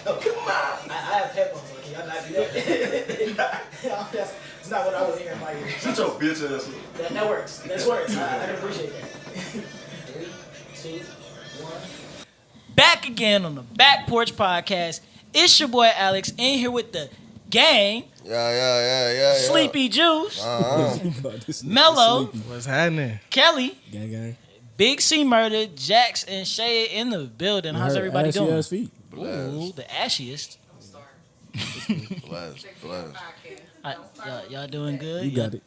Come on. I have headphones on. Can y'all not do that? That's not what I was hearing in my ears. Shut your bitch ass up. That works. That works. I can appreciate that. 3, 2, 1. Back again on the Back Porch Podcast. It's your boy Alex in here with the gang. Yeah. Sleepy Juice. Mello. What's happening? Kelly. Gang. Big C Murder. Jax and Shay in the building. How's everybody doing? Ass feet. Ooh, the ashiest. Blessed. Y'all doing good? You got it.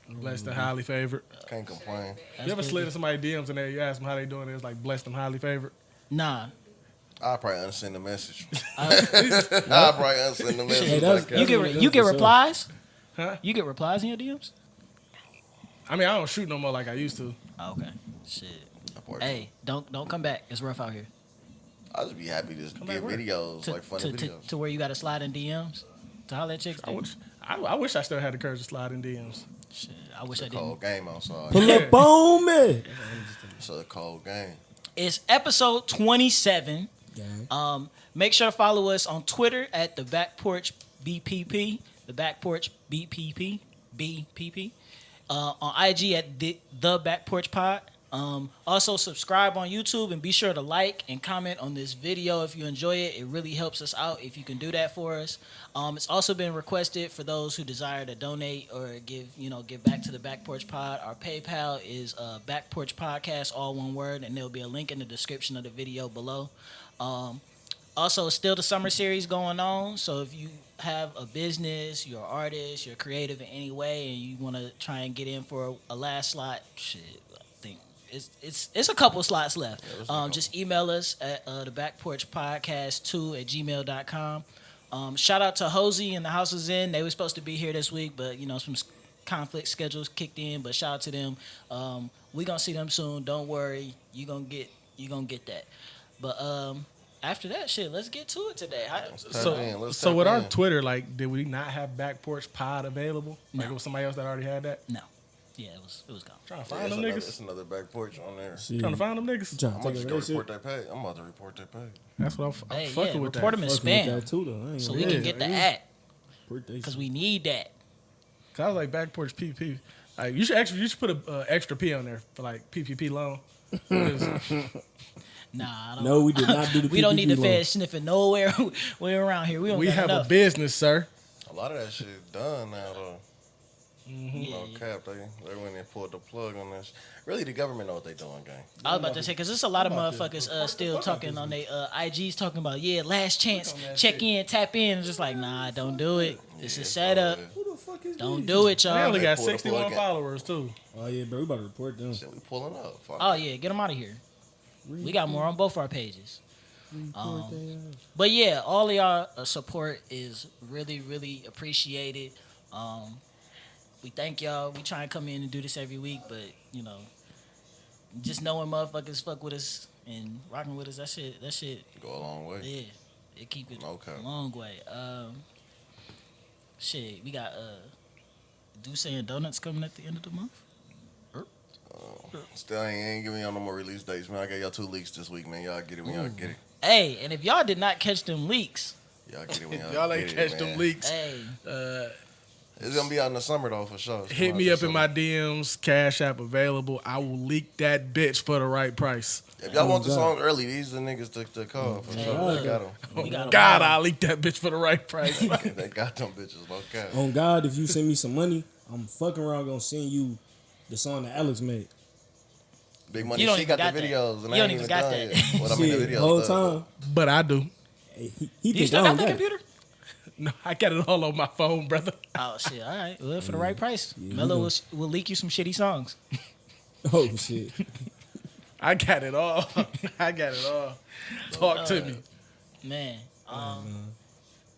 Blessed and highly favored. Can't complain. You ever slid in somebody's DMs and you ask them how they doing? It's like blessed and highly favored. Nah. I'll probably unsend the message. I'll probably unsend the message. Hey, You get replies? Huh? You get replies in your DMs? I mean, I don't shoot no more like I used to. Oh, okay. Shit. Hey, don't come back. It's rough out here. I'll just be happy to get videos, like funny videos. To where you got to slide in DMs to holler at chicks. I wish I still had the courage to slide in DMs. Shit, I wish I didn't. Cold game outside. Pull up on me. It's a cold game. It's episode 27. Gang. Make sure to follow us on Twitter at the Back Porch BPP, the Back Porch BPP. On IG at the Back Porch Pod. Also subscribe on YouTube and be sure to like and comment on this video if you enjoy it. It really helps us out if you can do that for us. It's also been requested for those who desire to donate or give back to the Back Porch Pod. Our PayPal is Back Porch Podcast, all one word, and there'll be a link in the description of the video below. Also, still the summer series going on, so if you have a business, you're an artist, you're creative in any way, and you want to try and get in for a last slot, shit, I think it's a couple slots left. Yeah, just email us at the Back Porch Podcast 2@gmail.com. Shout out to Hosey and the House is In. They were supposed to be here this week, but some conflict schedules kicked in. But shout out to them. We gonna see them soon. Don't worry, you gonna get that. But after that shit, let's get to it today. So with our Twitter, like, did we not have Back Porch Pod available? Like, it was somebody else that already had that? No. Yeah, it was gone. Trying to find them niggas. It's another Back Porch on there. Trying to find them niggas. I'm about to report that page. I'm about to report that page. That's what I'm fucking with. Report them in spam, too, so we can get the ad. Because we need that. Cause I was like Back Porch PP. Like you should put a extra P on there for like PPP loan. Nah, I don't. No, we did not do the PPP We don't need the loan. Fed sniffing nowhere. We're around here. We have enough. a business, sir. A lot of that shit done now, though. Mm-hmm. No cap, they went and pulled the plug on this. Really, the government know what they doing, gang. I was about to say, because there's a lot of motherfuckers still talking on their IGs talking about, last chance, check in, tap in. It's just like, nah, don't do it. This is set up. Who the fuck is Don't these? do it, They y'all. only got Pull the 61 plug in. followers too. Oh, yeah, bro. We about to report them. Shit, we pulling up. Fuck. Oh, yeah, get them out of here. We got more on both our pages. But yeah, all of y'all support is really, really appreciated. We thank y'all. We try and come in and do this every week, but just knowing motherfuckers fuck with us and rocking with us, that shit Go a long way. yeah, it keep it Okay. a long way. Shit, we got Douce and Donuts coming at the end of the month. Still ain't giving y'all no more release dates, man. I got y'all 2 leaks this week, man. Y'all get it when y'all get it. Hey, and if y'all did not catch them leaks, Y'all get it when y'all Y'all get ain't it, catch man. them leaks. hey, It's gonna be out in the summer though, for sure. It's Hit coming me out up this in my summer. DMs, Cash App available. I will leak that bitch for the right price. If y'all want the God. song early, these are the niggas to call for sure. They got them. we got 'em God, all. I'll leak that bitch for the right price. They got them bitches, no cap. On God, if you send me some money, I'm fucking around gonna send you the song that Alex made. Big Money, You don't she even got got the that. videos, and You I don't ain't even even got done that. yet. Well, I mean, the Shit, videos whole done, time. But I do. Hey, he Do you think still I got don't that got it. computer? No, I got it all on my phone, brother. Oh shit! All right, well, for the right price, Yeah, Mello you will leak you some shitty songs. Oh, shit. I got it all. I got it all. Talk to me. Man,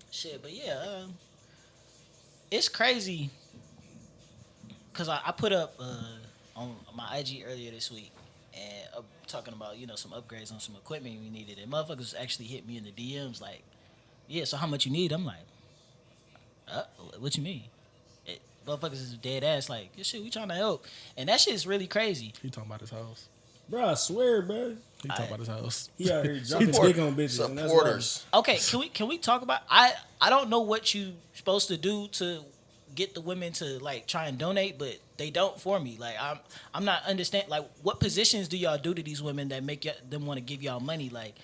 shit, but yeah, it's crazy. Cause I put up on my IG earlier this week and talking about some upgrades on some equipment we needed, and motherfuckers actually hit me in the DMs like, yeah, so how much you need? I'm like, what you mean? Motherfuckers is dead ass like, this shit, we trying to help, and that shit is really crazy. You talking about his house? Bro, I swear, bro. He talk about his house. He out here dropping dick on bitches. and that's why- Supporters. Okay, can we talk about? I don't know what you supposed to do to get the women to like try and donate, but they don't for me. Like I'm not understand. Like what positions do y'all do to these women that make them want to give y'all money? Like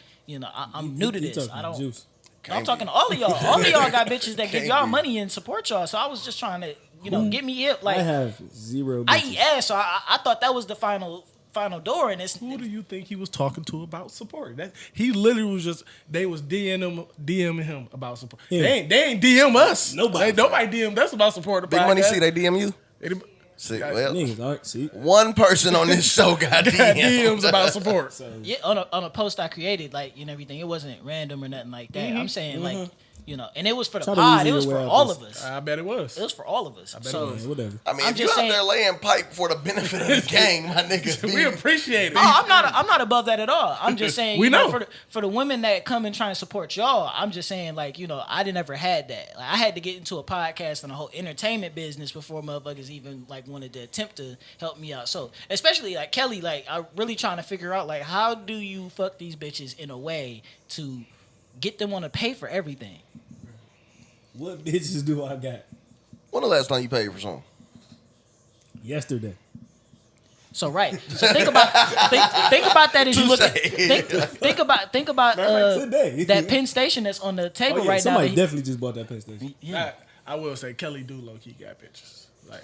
I'm new to He this. talking I don't. juice. I'm talking to all of y'all. All of y'all got bitches that give Can't y'all be. money and support y'all. So I was just trying to get me hip. Like I have zero. I bitches. eat ass, so I thought that was the final door, and it's Who do you think he was talking to about support? That he literally was just they was DMing him about support. Yeah. They ain't DM us. Nobody. Nobody DM'd us about support. The Big Money podcast. C, they DM you? Anybody- See, Got well, Niggas, all right, see. one person on this show got got DM. DMs about support. So, yeah on a post I created, like everything. It wasn't random or nothing like that. I'm saying like and it was for the Try to pod. reason It was your for way out all this. of us. I bet it was. It was for all of us. So yeah, whatever. I mean, I'm if you just out saying- there laying pipe for the benefit of the gang, my nigga. We appreciate it. oh, I'm not above that at all. I'm just saying, We you know, know. for the women that come and try and support y'all, I'm just saying, like, I didn't ever had that. Like, I had to get into a podcast and a whole entertainment business before motherfuckers even like wanted to attempt to help me out. So, especially like Kelly, like, I'm really trying to figure out like how do you fuck these bitches in a way to get them want to pay for everything. What bitches do I got? When the last time you paid for something? Yesterday. So right. So think about that as you look at think about Today. that Penn Station that's on the table Oh, yeah, right now. somebody that definitely just bought that Penn Station. I will say Kelly do low key got bitches. Like,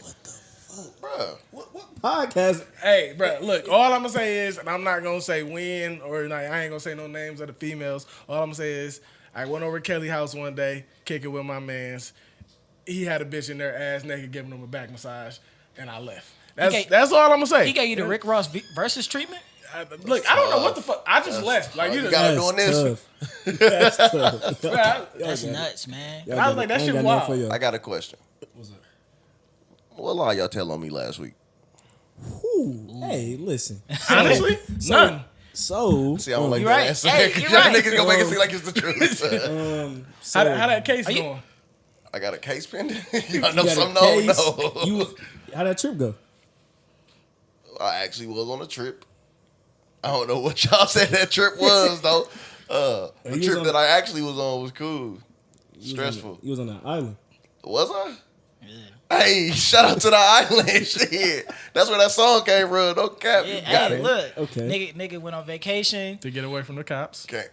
Bruh. What podcast? hey, bro, look. All I'm gonna say is, and I'm not gonna say when or like, I ain't gonna say no names of the females. All I'm gonna say is, I went over to Kelly's house one day, kicking with my mans. He had a bitch in there, ass naked, giving him a back massage, and I left. That's all I'm gonna say. He gave you the Rick Ross versus treatment. Look, I don't know what the fuck. I just left. Like, You just, got- That's doing this. tough. That's tough. bro, I- That's nuts, man. Y'all I was got like, it. that I shit ain't got nothing wild. for y'all. I got a question. What's up? What lie y'all tell on me last week? Ooh. Hey, listen. Honestly, none. So, See, I don't like You that right. answer. Hey, 'Cause you y'all right. niggas gonna make it seem like it's the truth. so How that case Are you- going? I got a case pending. Y'all you know got a some case, no. How that trip go? I actually was on a trip. I don't know what y'all said that trip was though. The You was trip on- that I actually was on was cool. Stressful. You was on that island. Was I? Hey, shout out to the island. Shit. That's where that song came from. No cap. Yeah, You got hey, it. look, Okay. nigga went on vacation. To get away from the cops. Okay.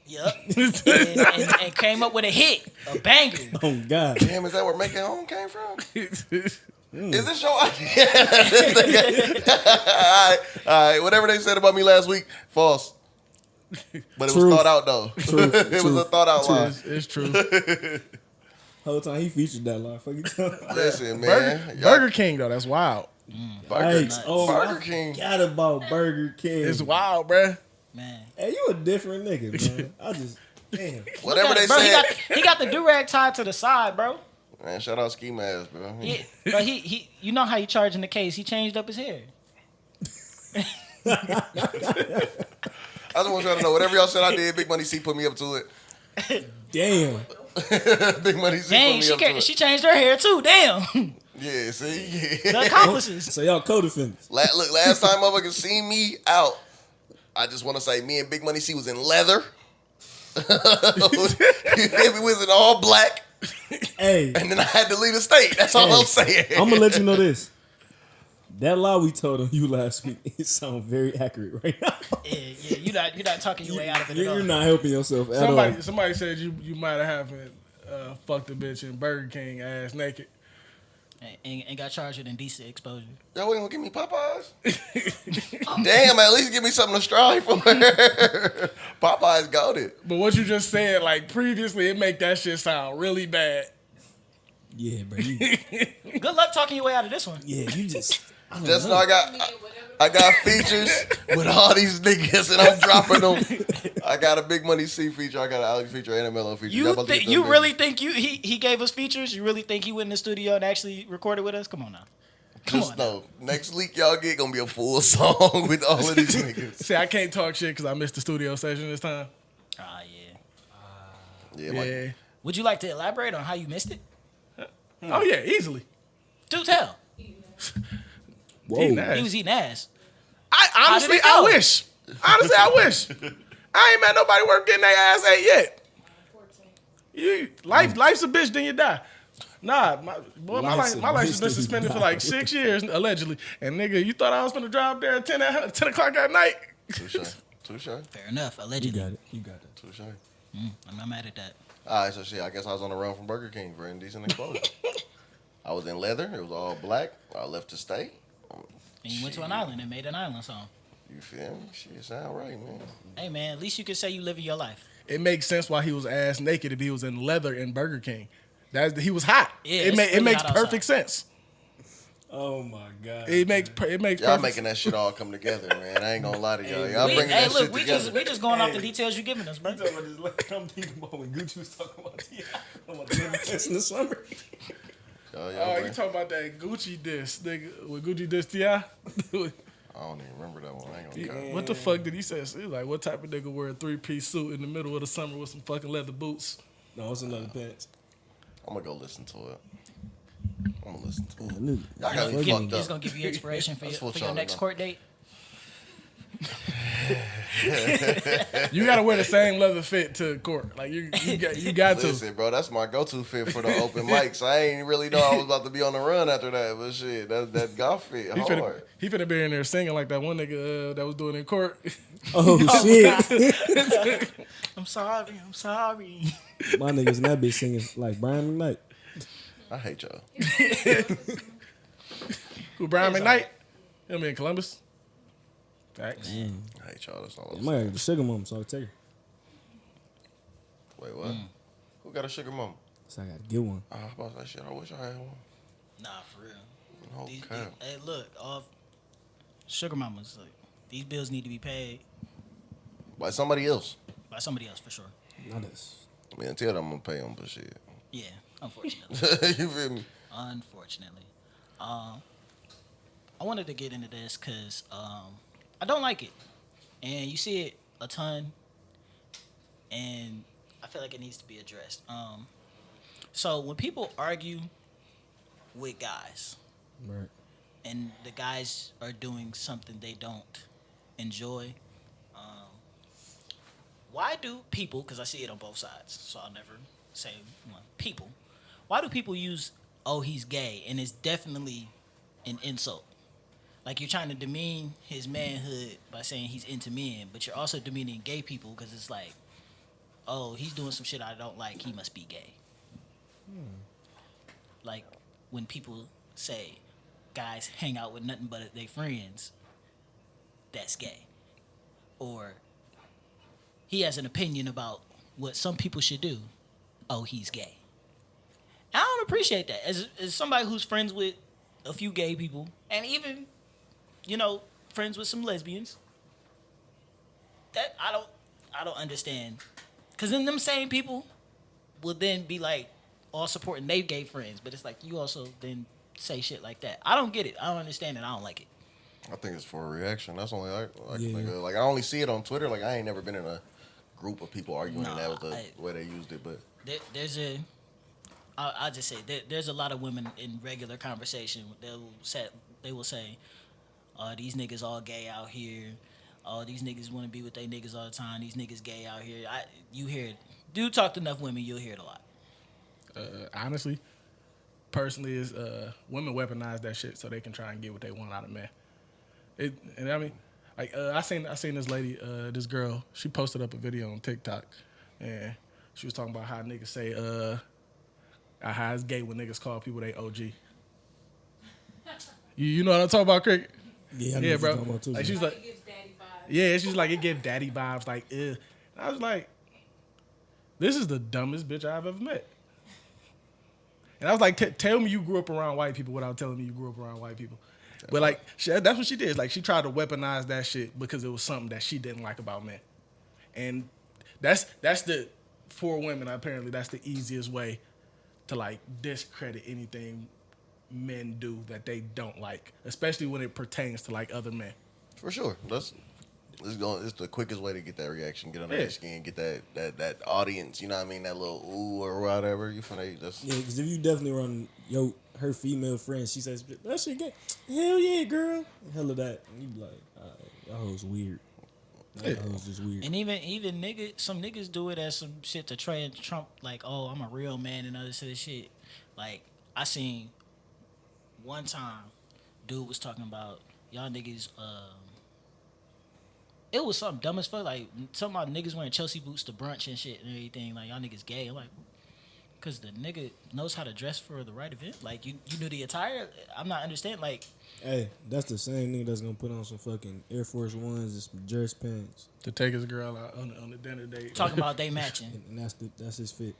Yup, and came up with a hit, a banger. Oh God. Damn, is that where Making Home came from? Is this your idea? all right. Whatever they said about me last week, false. But it was Truth. thought out though. Truth. It was a Truth. thought out lie. It's true. Whole time he featured that line. Fuck you talking about? Listen, man. Burger King though, that's wild. Burger, Yikes. Oh, Burger I King. forgot about Burger King. It's wild, bruh. Man, Hey, you a different nigga, man. I just damn. Whatever Look they at it, bro, said. he got the do-rag tied to the side, bro. Man, shout out Ski Mask, bro. Yeah, but he you know how he charged in the case? He changed up his hair. I just want y'all to know, whatever y'all said I did, Big Money C put me up to it. Damn. Big Money C Dang, put me up to she it. changed her hair too. Damn, Yeah, see? the Yeah. accomplices. So y'all co-defendants. Look, last time motherfuckers seen me out, I just want to say me and Big Money C was in leather. You feel me? We was in all black. Hey, And then I had to leave the state. That's all I'm saying. I'm gonna let you know this. That lie we told on you last week, it sounds very accurate right now. Yeah, you're not talking your way out of it at all. You're not helping yourself at all. Somebody said you might have haven't fucked a bitch in Burger King ass naked. And got charged with indecent exposure. Y'all wasn't gonna give me Popeyes? Damn, at least give me something to strive for. Popeyes got it. But what you just said, like previously, it make that shit sound really bad. Yeah, bro. You, Good luck talking your way out of this one. yeah, you just. I don't Just know. know I got features with all these niggas and I'm dropping them. I got a Big Money C feature, I got an Alex feature, and a Mello feature. You really think he gave us features? You really think he went in the studio and actually recorded with us? Come on now. Come Just on. know, next leak y'all get gonna be a full song with all of these niggas. See, I can't talk shit because I missed the studio session this time. Ah, yeah. Yeah, Yeah. Would you like to elaborate on how you missed it? Oh yeah, easily. Do tell. Whoa. Eating ass. He was eating ass. I Honestly, it I go? wish. Honestly, I wish. I ain't met nobody worth getting their ass ate yet. Life's a bitch, then you die. Nah, my Life's a license bitch, been then you suspended for die. like 6 years, allegedly. And nigga, you thought I was gonna drive there at 10 o'clock at night? Touche. Fair enough. You Allegedly. got it. You got it. Touche. I'm not mad at that. All right, so shit, I guess I was on the run from Burger King for indecent exposure. I was in leather. It was all black. I left to stay. And you went to an island and made an island song. You feel me? Shit sound right, man. Hey man, at least you can say you living your life. It makes sense why he was ass naked if he was in leather in Burger King. He was hot. Yeah, it it's really makes hot perfect outside. sense. Oh my god. It makes Y'all perfect making that shit all come together, man. I ain't gonna lie to y'all. Y'all bringing Hey, that look, shit we together. just going off the details you giving us, bro. I'm thinking about when Gucci was talking about T.I. in the summer. Y'all Oh, you bring- talking about that Gucci diss, nigga? With Gucci diss T.I.? I don't even remember that one. I ain't gonna count. What the fuck did he say? He was like, what type of nigga wear a 3-piece suit in the middle of the summer with some fucking leather boots? No, it's another pants. I'm gonna go listen to it. I'm gonna listen to it. Yeah, look. Y'all got me It's fucked gonna up. give you inspiration for That's your, what for your y'all next know. court date. You gotta wear the same leather fit to court. Like you got to. Listen, bro, that's my go-to fit for the open mics. I ain't really know I was about to be on the run after that, but shit, that golf fit hard. He finna be in there singing like that one nigga that was doing it in court. Oh shit. I'm sorry. My niggas in that bitch singing like Brian McKnight. I hate y'all. Who, Brian McKnight? Him in Columbus. Facts. I hate y'all. That's all I I'm might saying. have the sugar mom, so I'll take her. Wait, what? Who got a sugar mama? So I gotta get one. Oh, I was about to say shit. I wish I had one. Nah, for real. Oh, These, cap. hey, look, all sugar mamas, like, these bills need to be paid By somebody else. by somebody else for sure. Not us. I mean, until I'm gonna pay them, but shit. Yeah, unfortunately. You feel me? Unfortunately. I wanted to get into this because I don't like it. And you see it a ton. And I feel like it needs to be addressed. So when people argue with guys, Right. and the guys are doing something they don't enjoy, why do people, because I see it on both sides, so I'll never say one, people, why do people use, oh, he's gay, and it's definitely an insult? Like, you're trying to demean his manhood by saying he's into men, but you're also demeaning gay people because it's like, oh, he's doing some shit I don't like, he must be gay. Like, when people say guys hang out with nothing but their friends, that's gay. Or he has an opinion about what some people should do, oh, he's gay. I don't appreciate that. As somebody who's friends with a few gay people, and even, friends with some lesbians, that I don't understand. Because then them same people will then be like all supporting their gay friends, but it's like you also then say shit like that. I don't get it. I don't understand it. I don't like it. I think it's for a reaction. That's only I can Yeah. think of. Like, I only see it on Twitter. Like, I ain't never been in a group of people arguing, Nah, and that was the I- way they used it. But I'll just say there's a lot of women in regular conversation. They will say, these niggas all gay out here. Oh, these niggas want to be with they niggas all the time. These niggas gay out here. You hear it. Do talk to enough women, you'll hear it a lot. Honestly, personally, is women weaponize that shit so they can try and get what they want out of men. And I mean, like I seen this lady, this girl. She posted up a video on TikTok, and she was talking about how niggas say how it's gay when niggas call people they OG. You know what I'm talking about, Crick? Yeah, I know Yeah, what bro. you're talking about too, Like bro. she's like, It gives daddy vibes. yeah, she's like, it give daddy vibes. Like, ugh. And I was like, this is the dumbest bitch I've ever met. And I was like, tell me you grew up around white people without telling me you grew up around white people. But like, that's what she did. Like, she tried to weaponize that shit because it was something that she didn't like about men. And that's for women, apparently, that's the easiest way to like discredit anything men do that they don't like, especially when it pertains to like other men. for sure, it's the quickest way to get that reaction, get under Yeah. their skin, get that audience. You know what I mean? That little ooh or whatever. You finna that's Yeah, because if you definitely run her female friend, she says, that shit gay. Hell yeah, girl. Hell of that. And you be like, all right. That hoe's weird. That hoe's just weird. And even some niggas do it as some shit to try and trump like, oh, I'm a real man and other sort of shit. Like I seen one time, dude was talking about y'all niggas. It was something dumb as fuck. Like something about niggas wearing Chelsea boots to brunch and shit and everything. Like y'all niggas gay. I'm like, cause the nigga knows how to dress for the right event. Like you knew the attire. I'm not understanding. Like, Hey, that's the same nigga that's gonna put on some fucking Air Force Ones and some Jerry's pants, To take his girl out on the dinner date. talking about they matching. and that's his fit.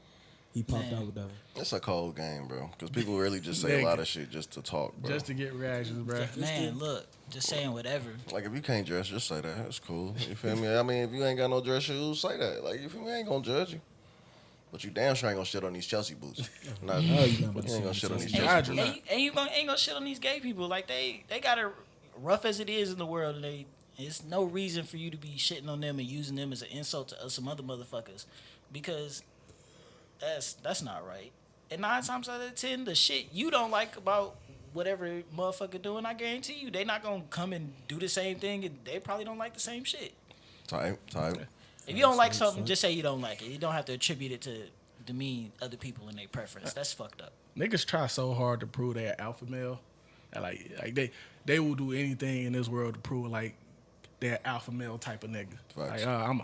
He popped Man. out with that one. It's a cold game, bro. Because people really just say a lot of shit just to talk, bro. Just to get reactions, bro. Man, look, just saying whatever. Like, if you can't dress, just say that. That's cool. You feel me? I mean, if you ain't got no dress shoes, say that. Like, you feel me? I ain't gonna judge you. But you damn sure ain't gonna shit on these Chelsea boots. Nah, No, you not about to ain't gonna shit on these And, Chelsea Chelsea boots. boots. and you ain't gonna shit on these gay people. Like they got it rough as it is in the world, and it's no reason for you to be shitting on them and using them as an insult to some other motherfuckers, because that's not right. And 9 times out of 10, the shit you don't like about whatever motherfucker doing, I guarantee you, they not gonna come and do the same thing, and they probably don't like the same shit. Type. If you don't like something, just say you don't like it. You don't have to attribute it to demean other people and their preference. That's fucked up. Niggas try so hard to prove they're alpha male. And like they will do anything in this world to prove like they're alpha male type of nigga. Facts. Like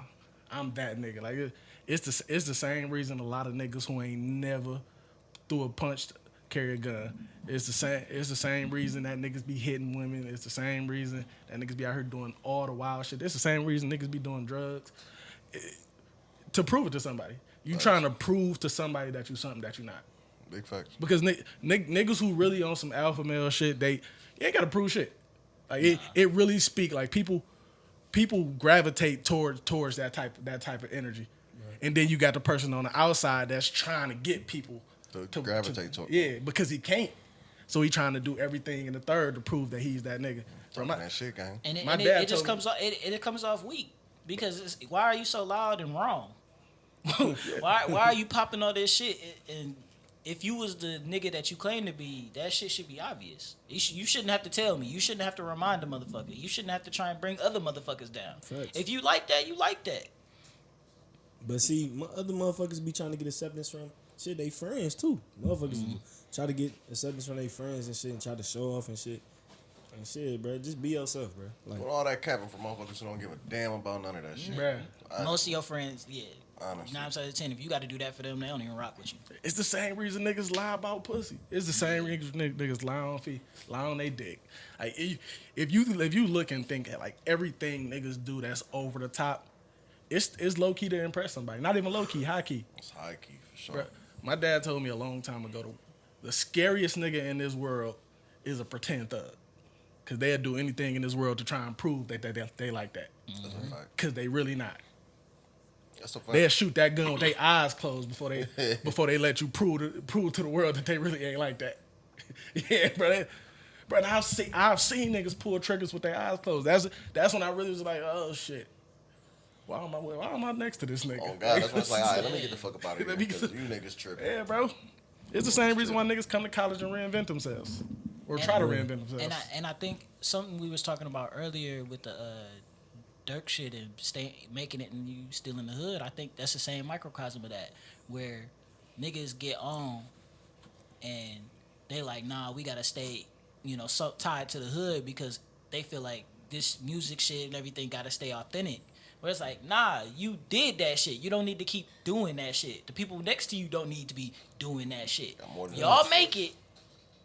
I'm that nigga. Like it's the same reason a lot of niggas who ain't never threw a punch carry a gun. It's the same reason that niggas be hitting women. It's the same reason that niggas be out here doing all the wild shit. It's the same reason niggas be doing drugs. To prove it to somebody. You trying to prove to somebody that you something that you're not. Big facts. Because niggas who really on some alpha male shit, you ain't gotta prove shit. Like it really speak like people gravitate towards that type of energy, right. And then you got the person on the outside that's trying to get people To gravitate toward. Yeah, because he can't, so he trying to do everything in the third to prove that he's that nigga. Talking that shit, gang. And My it dad just told me- comes off. It comes off weak because why are you so loud and wrong? why are you popping all this shit? And if you was the nigga that you claim to be, that shit should be obvious. You shouldn't have to tell me. You shouldn't have to remind the motherfucker. You shouldn't have to try and bring other motherfuckers down. Facts. If you like that, you like that. But see, other motherfuckers be trying to get acceptance from shit they friends too. Motherfuckers try to get acceptance from their friends and shit and try to show off and shit. And shit, bro, just be yourself, bro. Like, With all that capping for motherfuckers who don't give a damn about none of that shit. Bruh. Most of your friends, yeah. Honestly. 9 out of 10, if you got to do that for them, they don't even rock with you. It's the same reason niggas lie about pussy. It's the same reason niggas lie on feet, lie on they dick. Like if you look and think at like everything niggas do that's over the top, it's low key to impress somebody. Not even low key, high key. It's high key for sure. Bruh, my dad told me a long time ago the scariest nigga in this world is a pretend thug. Cause they'll do anything in this world to try and prove that they like that. That's a fact. Cause they really not. That's a fact. They'll shoot that gun with their eyes closed before they let you prove to the world that they really ain't like that. Yeah, bro. Bro, I've seen niggas pull triggers with their eyes closed. That's when I really was like, oh shit. Why am I next to this nigga? Oh God, that's when it's like, all right, let me get the fuck up out of here Let me because get you niggas tripping. Yeah, bro. It's the same reason why niggas come to college and reinvent themselves. Or try to reinvent themselves. And I think something we was talking about earlier with the Dirk shit and making it and you still in the hood, I think that's the same microcosm of that, where niggas get on and they like, nah, we gotta stay, so tied to the hood because they feel like this music shit and everything gotta stay authentic. Where it's like, nah, you did that shit. You don't need to keep doing that shit. The people next to you don't need to be doing that shit. Y'all make it,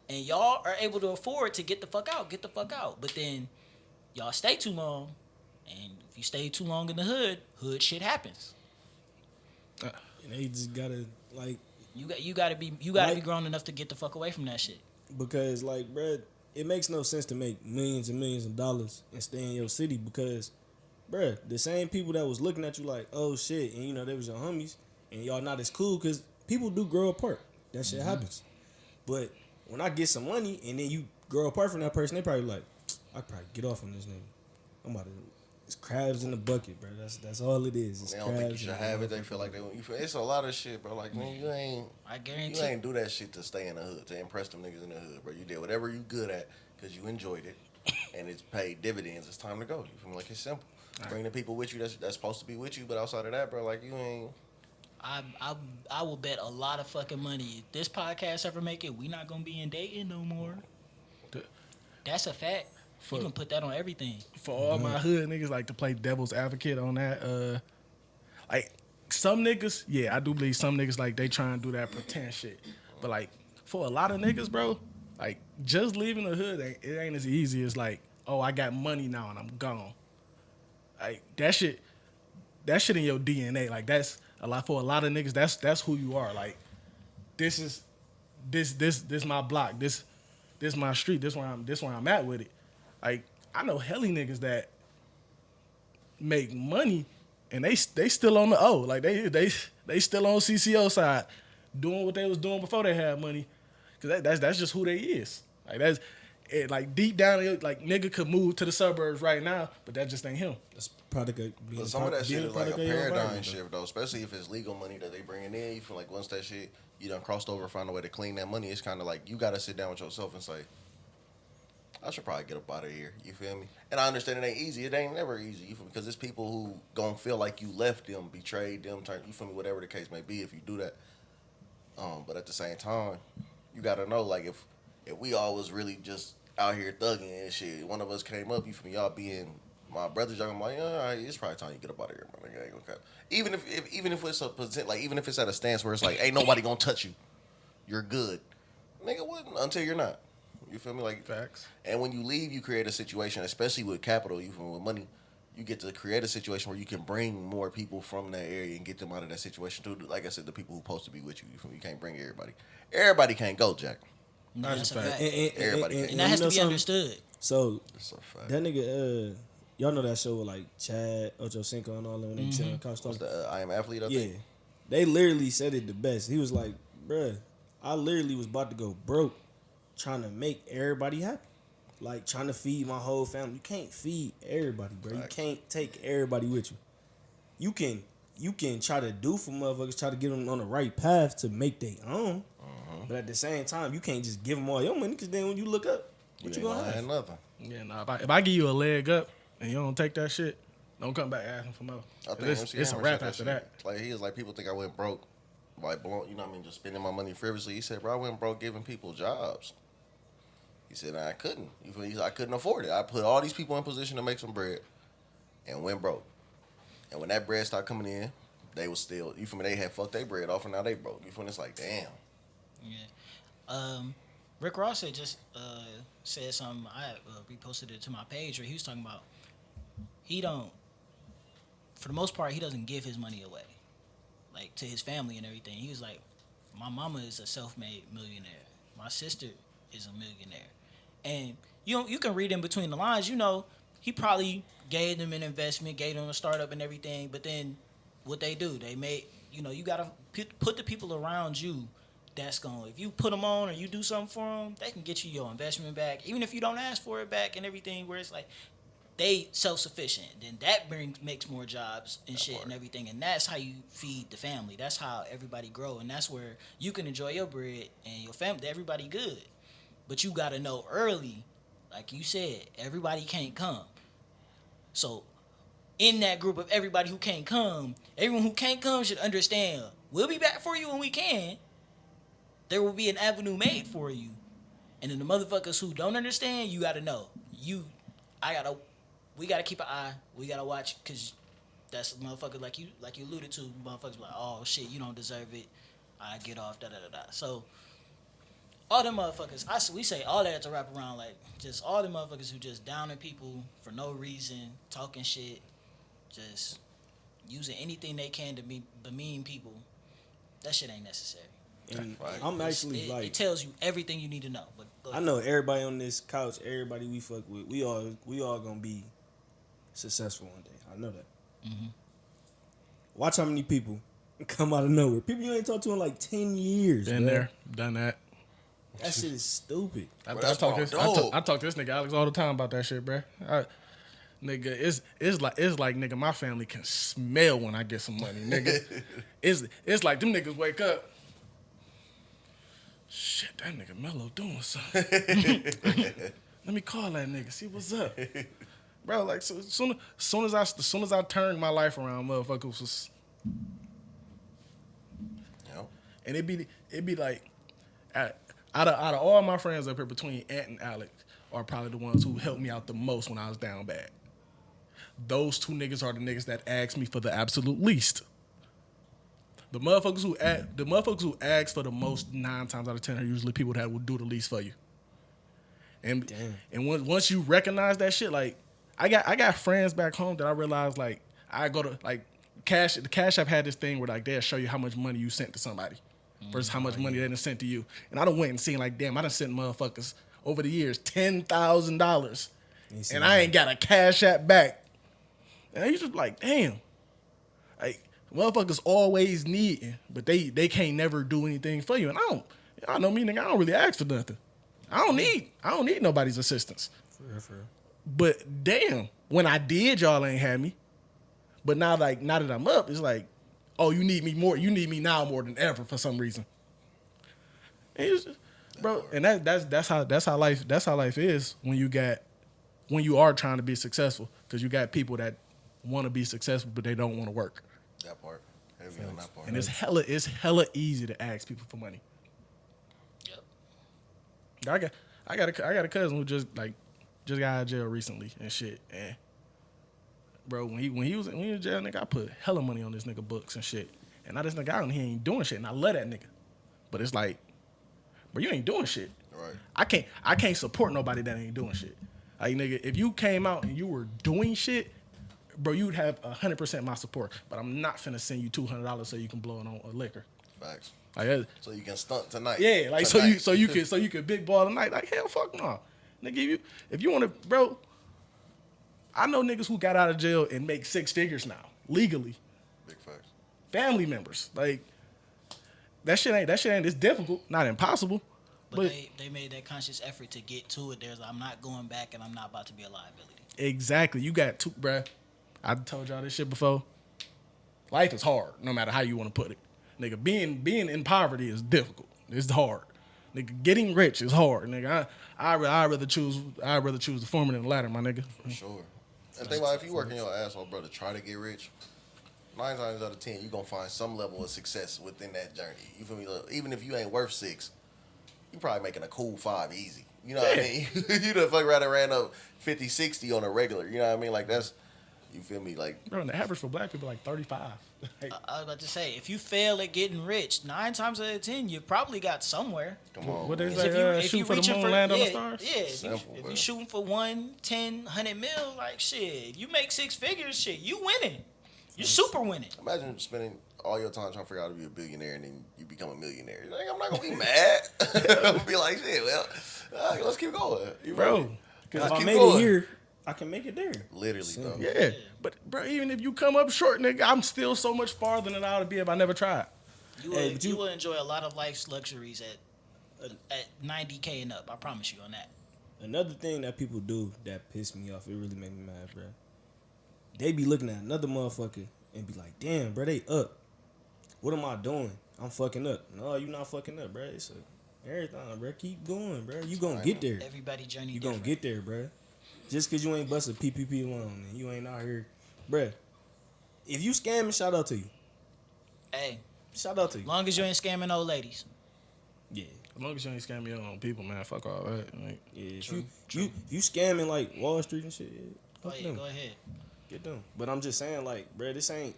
and y'all are able to afford to get the fuck out. But then y'all stay too long, and if you stay too long in the hood shit happens. and they just gotta like, You gotta be grown enough to get the fuck away from that shit. because like, bruh, it makes no sense to make millions and millions of dollars and stay in your city because, bruh, the same people that was looking at you like, oh shit, and they was your homies, and y'all not as cool because people do grow apart. That shit happens. But when I get some money and then you grow apart from that person, they probably like, I could probably get off on this nigga. I'm about to. It's crabs in the bucket, bro. That's all it is. It's They don't think you crabs should in the have it. bucket. They feel like it's a lot of shit, bro. Like, man, I you guarantee. ain't do that shit to stay in the hood, to impress them niggas in the hood, bro. You did whatever you good at because you enjoyed it. and it's paid dividends. It's time to go. You feel me? Like, it's simple. Bring the people with you that's supposed to be with you, but outside of that, bro, like, you ain't. I will bet a lot of fucking money if this podcast ever make it, we not gonna be in dating no more. That's a fact. You can put that on everything. For all my hood niggas like to play devil's advocate on that, like some niggas, yeah, I do believe some niggas like they try and do that pretend shit. But like for a lot of niggas, bro, like just leaving the hood, it ain't as easy as like, oh, I got money now and I'm gone. Like that shit in your DNA. Like that's a lot for a lot of niggas. That's who you are. Like this my block. This my street. This where I'm at with it. Like I know helly niggas that make money and they still on the O. Like they still on CCO side, doing what they was doing before they had money. Cause that's just who they is. Like that's it, like deep down, like nigga could move to the suburbs right now, but that just ain't him. That's product of being. But some of that shit is like a product of your paradigm environment, shift, though. Especially if it's legal money that they bringing in. You feel like once that shit, you done crossed over, find a way to clean that money. It's kind of like you got to sit down with yourself and say, I should probably get up out of here. You feel me? And I understand it ain't easy. It ain't never easy. You feel me? Because there's people who gonna feel like you left them, betrayed them, turned. You feel me? Whatever the case may be, if you do that. But at the same time, you gotta know, like if we all was really just out here thugging and shit, one of us came up, you feel me? Y'all being my brothers, y'all gonna be like, yeah, all right, it's probably time you get up out of here, my nigga. Ain't gonna cap. Even if it's a present, like even if it's at a stance where it's like, ain't nobody gonna touch you, you're good, nigga. Wouldn't until you're not. You feel me? Like Facts. And when you leave, you create a situation, especially with capital, you feel me, with money. You get to create a situation where you can bring more people from that area and get them out of that situation too. Like I said, the people who supposed to be with you, you feel me? You can't bring everybody. Everybody can't go, Jack. No, that's a fact. Everybody can. And that has to be understood. So That's a fact. that nigga, y'all know that show with like Chad, Ochocinco, and all them when they sit on the couch What's talking? the I Am Athlete, I Yeah, think? they literally said it the best. He was like, bruh, I literally was about to go broke trying to make everybody happy. Like, trying to feed my whole family. You can't feed everybody, bro. You can't take everybody with you. You can try to do for motherfuckers, try to get them on the right path to make their own. But at the same time, you can't just give them all your money, because then when you look up, what you gonna have? Nothing. Yeah, nah. If I give you a leg up and you don't take that shit, don't come back asking for more. I think It's a Hammer wrap said after shit. that. Like he was like, people think I went broke, like blown, you know what I mean, just spending my money frivolously. He said, bro, I went broke giving people jobs. He said, I couldn't. You feel me? He said, I couldn't afford it. I put all these people in position to make some bread and went broke. And when that bread started coming in, they was still, you feel me? They had fucked their bread off and now they broke. You feel me? It's like, damn. Yeah. Rick Ross had just said something. I reposted it to my page where he was talking about for the most part, he doesn't give his money away, like to his family and everything. He was like, my mama is a self-made millionaire. My sister is a millionaire. And you can read in between the lines, you know, he probably gave them an investment, gave them a startup and everything, but then what they do, they made, you know, you got to put the people around you that's going, if you put them on or you do something for them, they can get you your investment back, even if you don't ask for it back and everything, where it's like, they self-sufficient. Then that makes more jobs and shit and everything, and that's how you feed the family. That's how everybody grow, and that's where you can enjoy your bread and your family, everybody good. But you got to know early, like you said, everybody can't come. So in that group of everybody who can't come, everyone who can't come should understand, we'll be back for you when we can. There will be an avenue made for you. And then the motherfuckers who don't understand, you got to know. We got to keep an eye. We got to watch, because that's motherfuckers like you alluded to, motherfuckers like, oh shit, you don't deserve it. I get off, da-da-da-da. So all them motherfuckers, we say all that to wrap around, like, just all the motherfuckers who just downing people for no reason, talking shit, just using anything they can to demean people. That shit ain't necessary. And I'm actually like, it tells you everything you need to know. But I know everybody on this couch, everybody we fuck with, we all gonna be successful one day. I know that. Mm-hmm. Watch how many people come out of nowhere. People you ain't talked to in like 10 years. Been there, done that. That shit is stupid. I Bro, talk to this nigga Alex all the time about that shit, bro. Nigga, it's like nigga, my family can smell when I get some money, nigga. it's like them niggas wake up. Shit, that nigga Mello doing something. Let me call that nigga, see what's up. Bro, like, so, as soon as I turned my life around, motherfuckers was... Yep. And it'd be like, out of all my friends up here, between Ant and Alex are probably the ones who helped me out the most when I was down bad. Those two niggas are the niggas that asked me for the absolute least. The motherfuckers who ask for the most 9 times out of 10 are usually people that will do the least for you. And Damn. and once you recognize that shit, like I got friends back home that I realized, like, I go to, like, the Cash App had this thing where, like, they'll show you how much money you sent to somebody versus how much money they done sent to you. And I done went and seen, like, damn, I done sent motherfuckers over the years $10,000 and I ain't got a Cash App back. And you just like, damn, like, motherfuckers always needing, but they can't never do anything for you. And I know me, nigga, I don't really ask for nothing. I don't need nobody's assistance. For real. But damn, when I did, y'all ain't had me. But now that I'm up, it's like, oh, you need me more. You need me now more than ever for some reason. And it's just, bro, and that's how life is when you are trying to be successful, because you got people that want to be successful but they don't want to work. That part. Heavy on that part. And it's hella easy to ask people for money. Yep. I got a cousin who just got out of jail recently and shit. And bro, when he was in jail, nigga, I put hella money on this nigga books and shit. And now this nigga out and he ain't doing shit. And I love that nigga. But it's like, bro, you ain't doing shit. Right. I can't support nobody that ain't doing shit. Like, nigga, if you came out and you were doing shit, bro, you'd have 100% my support. But I'm not finna send you $200 so you can blow it on liquor. Facts. Like, So you can stunt tonight. yeah, like tonight. so you can big ball tonight. Like, hell, fuck no, nigga. If you want to, bro, I know niggas who got out of jail and make 6 figures now legally. Big facts. Family members, like, that shit ain't. It's difficult, not impossible. But they made that conscious effort to get to it. I'm not going back, and I'm not about to be a liability. Exactly. You got two, bruh. I told y'all this shit before. Life is hard, no matter how you want to put it. Nigga, being in poverty is difficult. It's hard. Nigga, getting rich is hard. Nigga, I'd rather choose the former than the latter, my nigga. For sure. And think about, if you working your ass off, bro, to try to get rich, 9 times out of 10, you're going to find some level of success within that journey. You feel me? Look, even if you ain't worth 6, you probably making a cool 5 easy. You know what I mean? You done fuck around and ran up 50, 60 on a regular. You know what I mean? Like, that's, you feel me? Like, Bro, and the average for black people like 35. Like, I was about to say, if you fail at getting rich, 9 times out of 10, you probably got somewhere. come on. what they man. say, shoot for the moon, land on the stars? Yeah, Simple, if bro. you shooting for 1, 10, 100 mil, like, shit, you make 6 figures, shit, you winning. You super winning. Imagine spending all your time trying to figure out how to be a billionaire and then you become a millionaire. You're like, I'm not going to be mad. I'm going to be like, shit, well, let's keep going. You Bro, feel me? Because Let's if I keep made going. it here, I can make it there. Literally, bro. yeah. But, bro, even if you come up short, nigga, I'm still so much farther than I ought to be if I never tried. You Hey, will enjoy a lot of life's luxuries at 90K and up. I promise you on that. Another thing that people do that piss me off, it really make me mad, bro. They be looking at another motherfucker and be like, damn, bro, they up. What am I doing? I'm fucking up. No, you not fucking up, bro. It's a marathon, bro. Keep going, bro. You gonna get there. Everybody journey You different. gonna get there, bro. Just cause you ain't bust a PPP loan and you ain't out here, bro. If you scamming, shout out to you. Hey, Shout out to you. as long as you ain't scamming old ladies. Yeah. As long as you ain't scamming your own people, man, fuck all that. Like, Yeah, if you scamming like Wall Street and shit, yeah, Oh, fuck yeah, them. go ahead. Get them. But I'm just saying, like, bruh, it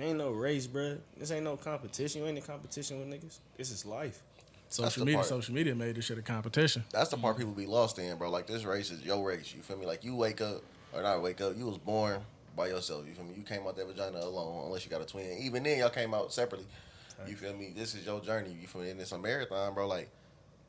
ain't no race, bruh. This ain't no competition. You ain't in competition with niggas. This is life. the part. social media made this shit a competition. That's the part people be lost in, bro. Like, this race is your race. You feel me? Like, you wake up, or not wake up, you was born by yourself. You feel me? You came out that vagina alone, unless you got a twin. Even then, y'all came out separately. You feel me? This is your journey. You feel me? And it's a marathon, bro. Like,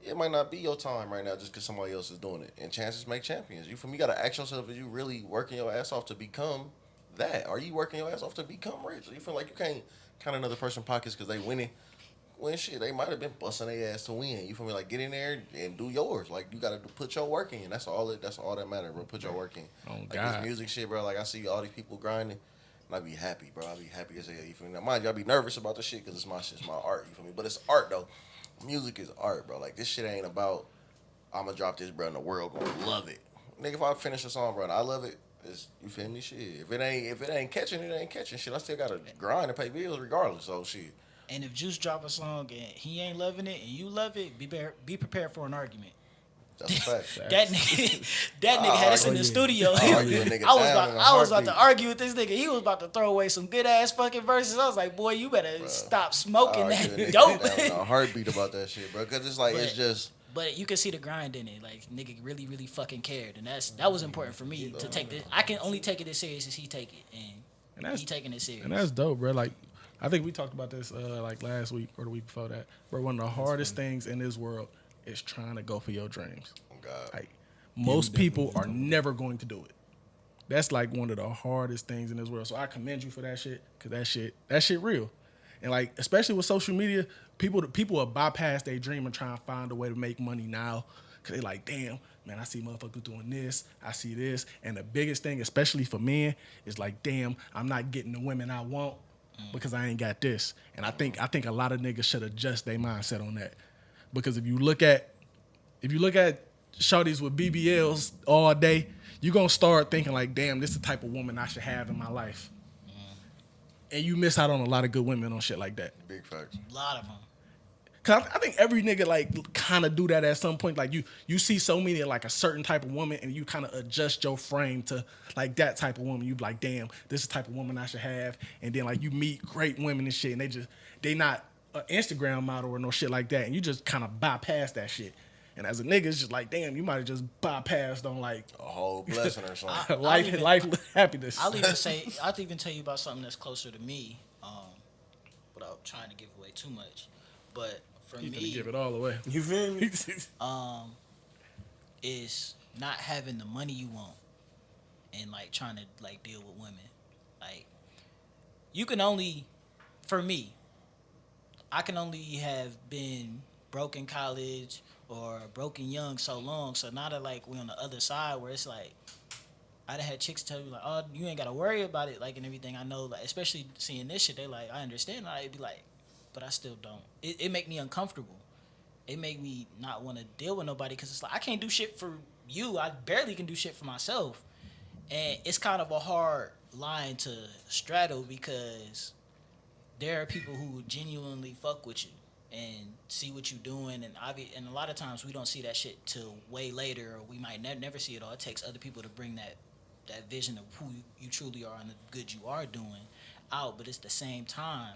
it might not be your time right now just because somebody else is doing it. And chances make champions. You feel me? You got to ask yourself, is you really working your ass off to become that? Are you working your ass off to become rich? You feel like you can't count another person's pockets because they winning. When shit, they might have been busting their ass to win. You feel me? Like, get in there and do yours. Like, you got to put your work in. That's all that matters, bro. Put your work in. Oh, Like, God. this music shit, bro. Like, I see all these people grinding. And I be happy, bro. I be happy as hell. You feel me? Now, mind you, I be nervous about the shit because it's my art. You feel me? But it's art, though. Music is art, bro. Like, this shit ain't about I'm gonna drop this, bro, and the world gonna love it. Nigga, if I finish a song, bro, and I love it, you feel me? Shit. If it ain't catching, it ain't catching. Shit, I still gotta grind and pay bills regardless. So shit. And if Juice drop a song and he ain't loving it and you love it, be prepared for an argument. That's a fact. That nigga had us in the studio. I'll argue a nigga I was down in a about to heartbeat. argue with this nigga. He was about to throw away some good ass fucking verses. I was like, boy, you better stop smoking I'll argue a that nigga dope. down in a heartbeat about that shit, bro. Because it's like, But- it's just. But you can see the grind in it. Like, nigga really, really fucking cared. And that was important for me to take this. I can only take it as serious as he take it. And he taking it serious. And that's dope, bro. Like, I think we talked about this like last week or the week before that. Bro, one of the hardest things in this world is trying to go for your dreams. Oh, God. Like, most people are never going to do it. That's like one of the hardest things in this world. So I commend you for that shit, because that shit real. And like, especially with social media, people will bypass their dream and try and find a way to make money now. Cause they like, damn, man, I see motherfuckers doing this, I see this. And the biggest thing, especially for men, is like, damn, I'm not getting the women I want because I ain't got this. And I think a lot of niggas should adjust their mindset on that. Because if you look at shorties with BBLs all day, you're gonna start thinking like, damn, this is the type of woman I should have in my life. And you miss out on a lot of good women on shit like that. Big facts. A lot of them. Cause I think every nigga like kind of do that at some point. Like you see so many like a certain type of woman, and you kind of adjust your frame to like that type of woman. You be like, damn, this is the type of woman I should have. And then like you meet great women and shit, and they not an Instagram model or no shit like that, and you just kind of bypass that shit. And as a nigga, it's just like, damn, you might have just bypassed on like A whole blessing or something. life happiness. I'll even tell you about something that's closer to me, without trying to give away too much. But for You finna me, give it all away. You feel me? is not having the money you want and like trying to like deal with women. Like, you can only, for me, I can only have been broke in college or broken young so long. So now that like we're on the other side where it's like, I done had chicks tell me like, oh, you ain't gotta worry about it, like, and everything. I know, like, especially seeing this shit, they like, I understand. I'd be like, but I still don't. It make me uncomfortable. It make me not want to deal with nobody, because it's like, I can't do shit for you. I barely can do shit for myself. And it's kind of a hard line to straddle, because there are people who genuinely fuck with you and see what you're doing, and a lot of times we don't see that shit till way later, or we might never see it all. It takes other people to bring that vision of who you truly are and the good you are doing out. But it's the same time,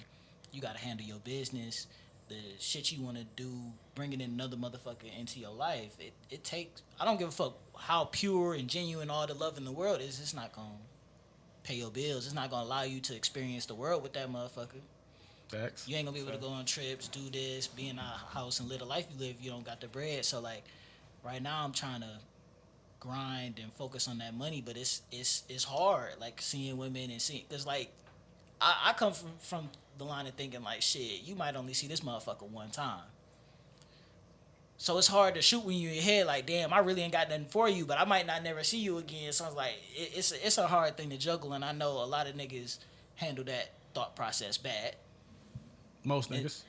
you got to handle your business, the shit you want to do, bringing in another motherfucker into your life. It takes, I don't give a fuck how pure and genuine all the love in the world is. It's not going to pay your bills. It's not going to allow you to experience the world with that motherfucker. Facts. You ain't gonna be able to go on trips, do this, be in a house and live the life you live if you don't got the bread. So like, right now I'm trying to grind and focus on that money, but it's hard. Like, seeing women and seeing, cause like, I come from the line of thinking like, shit, you might only see this motherfucker one time. So it's hard to shoot when you're in your head like, damn, I really ain't got nothing for you, but I might not never see you again. So it's like, it's a hard thing to juggle, and I know a lot of niggas handle that thought process bad. Most niggas.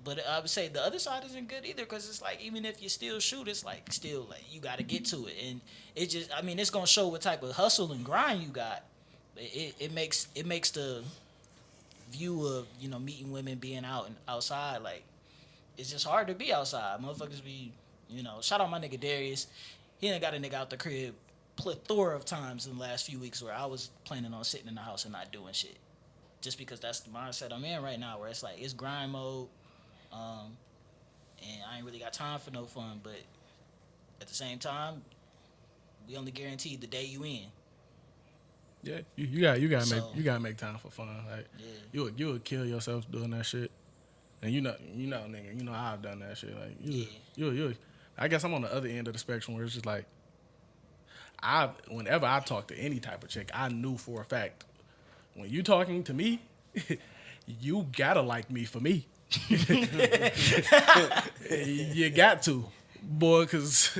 But I would say the other side isn't good either, because it's like, even if you still shoot, it's like, still like, you got to get to it. And it just, I mean, it's going to show what type of hustle and grind you got. It makes the view of, you know, meeting women, being out and outside, like, it's just hard to be outside. Motherfuckers be, you know, shout out my nigga Darius. He done got a nigga out the crib plethora of times in the last few weeks where I was planning on sitting in the house and not doing shit. Just because that's the mindset I'm in right now, where it's like, it's grind mode, and I ain't really got time for no fun. But at the same time, we only guaranteed the day you in. Yeah, you gotta So- make time for fun. Like, Yeah. you would kill yourself doing that shit. And you know, nigga, you know I've done that shit. Like, you. I guess I'm on the other end of the spectrum where it's just like, whenever I talk to any type of chick, I knew for a fact, when you talking to me, you gotta like me for me. You got to, boy, because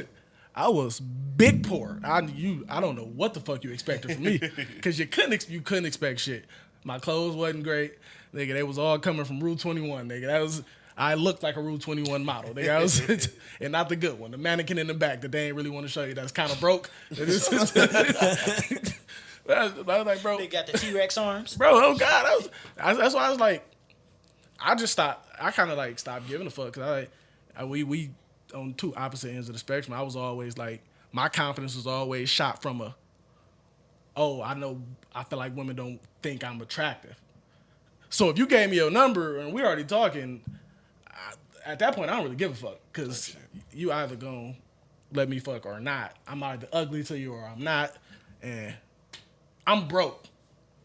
I was big poor. I don't know what the fuck you expected from me, because you couldn't expect shit. My clothes wasn't great, nigga. They was all coming from Rule 21, nigga. I looked like a Rule 21 model. I was, and not the good one. The mannequin in the back that they ain't really want to show you that's kind of broke. I was like, bro. They got the T-Rex arms. Bro, oh God. That's why I was like, I just stopped. I kind of like stopped giving a fuck. Because we on two opposite ends of the spectrum. I was always like, my confidence was always shot from I feel like women don't think I'm attractive. So if you gave me your number and we're already talking, at that point, I don't really give a fuck. Because you either gonna let me fuck or not. I'm either ugly to you or I'm not. And I'm broke.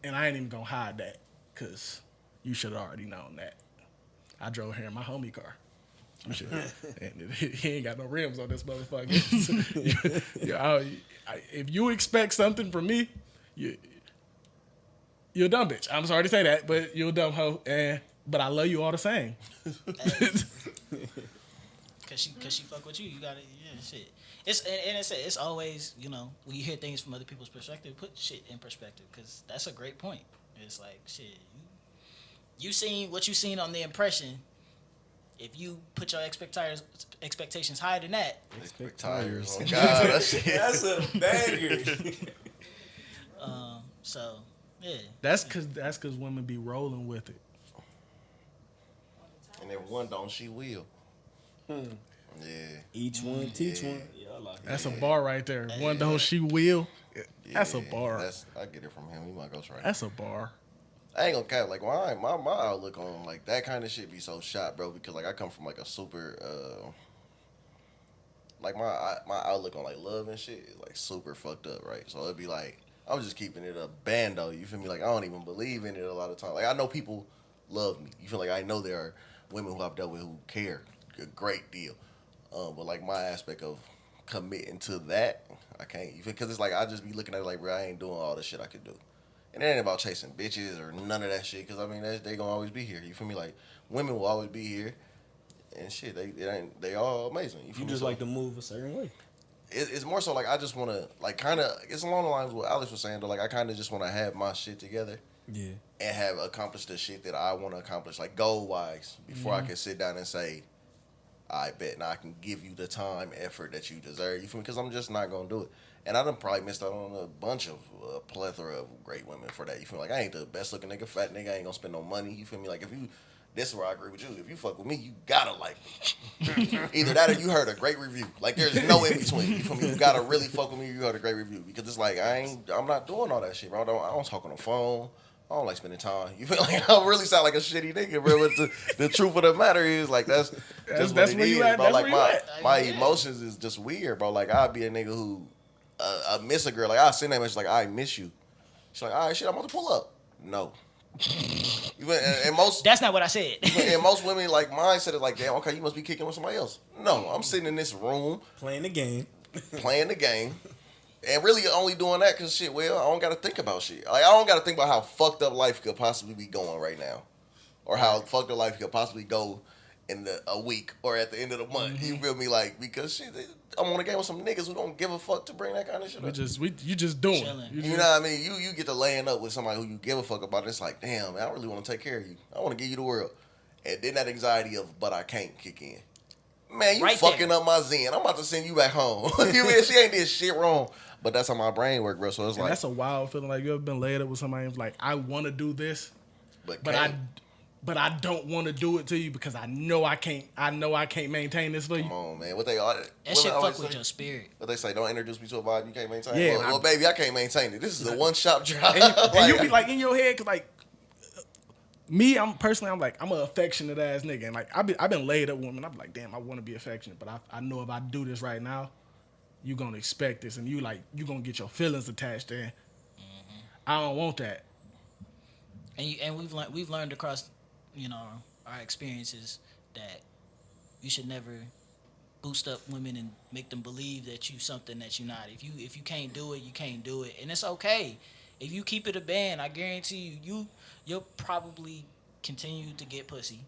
And I ain't even gonna hide that. Because you should have already known that. I drove here in my homie car. And he ain't got no rims on this motherfucker. If you expect something from me, you're a dumb bitch. I'm sorry to say that, but you're a dumb hoe. But I love you all the same. Cause she fuck with you. You gotta shit. It's always when you hear things from other people's perspective, put shit in perspective. Cause that's a great point. It's like shit. You seen what you seen on the impression. If you put your expectations higher than that, Expectires. Oh God, That's a banger. So yeah. That's cause women be rolling with it. And if one don't, she will. Yeah. Each one, teach one. Yeah, I like That's a bar right there. One don't, she will. That's a bar. I get it from him. He might go try. That's a bar. I ain't gonna cap. Like, my outlook on like that kind of shit be so shot, bro. Because like I come from like a super like my outlook on like love and shit is like super fucked up, right? So it'd be like I'm just keeping it a bando. You feel me? Like I don't even believe in it a lot of times. Like I know people love me. You feel like I know there are women who I've dealt with who care a great deal. But like my aspect of committing to that, I can't. You feel? Because it's like I just be looking at it like, bro, I ain't doing all the ship I could do. And it ain't about chasing bitches or none of that shit. Because, I mean, they gonna always be here. You feel me? Like, women will always be here. And shit, they all amazing. You, feel You me? just So like to move a certain way. it's more so like I just want to, like, kind of, it's along the lines of what Alex was saying, though. Like, I kind of just want to have my shit together. Yeah. And have accomplished the shit that I want to accomplish, like, goal-wise, before I can sit down and say, I bet now I can give you the time, effort that you deserve. You feel me? Because I'm just not going to do it. And I done probably missed out on a bunch of plethora of great women for that. You feel me? Like, I ain't the best looking nigga, fat nigga. I ain't gonna spend no money. You feel me? Like, this is where I agree with you. If you fuck with me, you gotta like me. Either that or you heard a great review. Like, there's no in between. You feel me? You gotta really fuck with me or you heard a great review. Because it's like, I'm not doing all that shit, bro. I don't talk on the phone. I don't like spending time. You feel like I really sound like a shitty nigga, bro. But the truth of the matter is, like, that's just what it where is, you at. bro. That's Like, where you at. my emotions is just weird, bro. Like, I'd be a nigga who I miss a girl. Like, I send that message like, I miss you. She's like, all right, shit, I'm about to pull up. No. And most That's not what I said. and most women like mindset is like, damn, okay, you must be kicking with somebody else. No, I'm sitting in this room Playing the game. playing the game. And really only doing that because shit, well, I don't got to think about shit. Like, I don't got to think about how fucked up life could possibly be going right now. Or how fucked up life could possibly go in a week or at the end of the month. Mm-hmm. You feel me? Like, because shit, I'm on a game with some niggas who don't give a fuck to bring that kind of shit up. You just doing. Chilling. You know what I mean? You get to laying up with somebody who you give a fuck about. It's like, damn, man, I really want to take care of you. I want to give you the world. And then that anxiety of, but I can't kick in. Man, you Right fucking there. up my zen. I'm about to send you back home. You mean she ain't did shit wrong. But that's how my brain work, bro. So it's And like, that's a wild feeling. Like, you ever been laid up with somebody who's like, I want to do this, but can't. I don't want to do it to you because I know I can't maintain this for you. Come on, man. What they are? That shit fuck with your spirit. What they say? Don't introduce me to a vibe you can't maintain. Yeah, well, baby, I can't maintain it. This is a one shop job. And you be like in your head, cause like me, I'm an affectionate ass nigga, and like I've been laid up with women. I'm like, damn, I want to be affectionate, but I know if I do this right now, you gonna expect this, and you gonna get your feelings attached there. Mm-hmm. I don't want that. And we've learned across, our experiences that you should never boost up women and make them believe that you something that you're not. If you can't do it, you can't do it, and it's okay. If you keep it a band, I guarantee you'll probably continue to get pussy.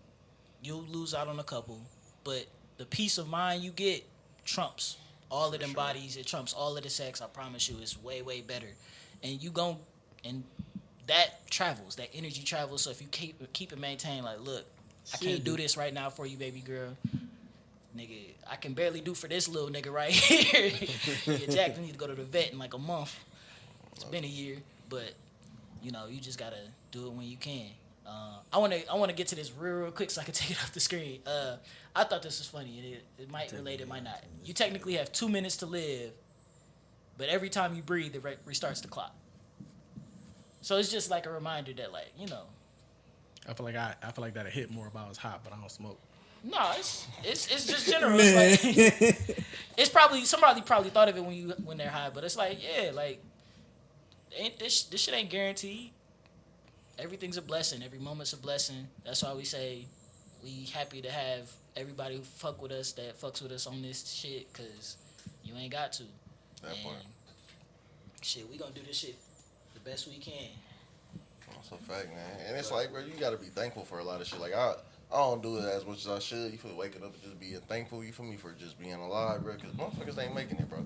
You'll lose out on a couple, but the peace of mind you get trumps all of them bodies. It trumps all of the sex. I promise you, it's way, way better. And and that travels. That energy travels. So if you keep it maintained, like, look, I can't do this right now for you, baby girl. Nigga, I can barely do for this little nigga right here. Nigga, Jack, we need to go to the vet in like a month. It's been a year, but you know, you just gotta do it when you can. I wanna get to this real quick so I can take it off the screen. I thought this was funny. It might relate, it might not. You technically have 2 minutes to live, but every time you breathe, it restarts the clock. So it's just like a reminder that, like, you know. I feel like that'll hit more if I was hot, but I don't smoke. No, it's just general. It's like, it's probably somebody probably thought of it when they're high, but it's like, yeah, like, this shit ain't guaranteed. Everything's a blessing. Every moment's a blessing. That's why we say we happy to have everybody who fuck with us that fucks with us on this shit, cause you ain't got to. That part. Shit, we gonna do this shit the best we can. That's a fact, man. And it's like, bro, you gotta be thankful for a lot of shit. Like, I don't do it as much as I should. You feel waking up and just being thankful, you feel me, for just being alive, bro. Because motherfuckers ain't making it, bro.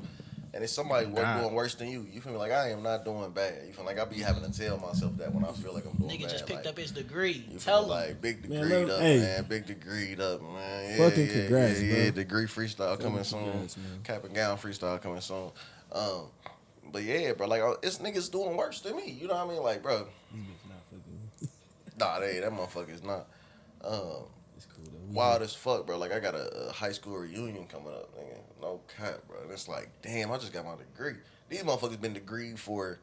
And it's somebody doing worse than you. You feel me? Like, I am not doing bad. You feel like I be having to tell myself that when I feel like I'm doing Nigga bad. just picked like, up his degree. You Tell feel him. like big degree Man, up, hey. man. Big degree up, man. Fucking congrats, yeah, bro. Degree freestyle coming soon. Congrats, man. Cap and gown freestyle coming soon. But yeah, bro, like, it's niggas doing worse than me. You know what I mean? Like, bro. Nah, that motherfucker's not. It's cool though. Wild as fuck, bro. Like, I got a high school reunion coming up, nigga. No cap, bro. And it's like, damn, I just got my degree. These motherfuckers been degreed for,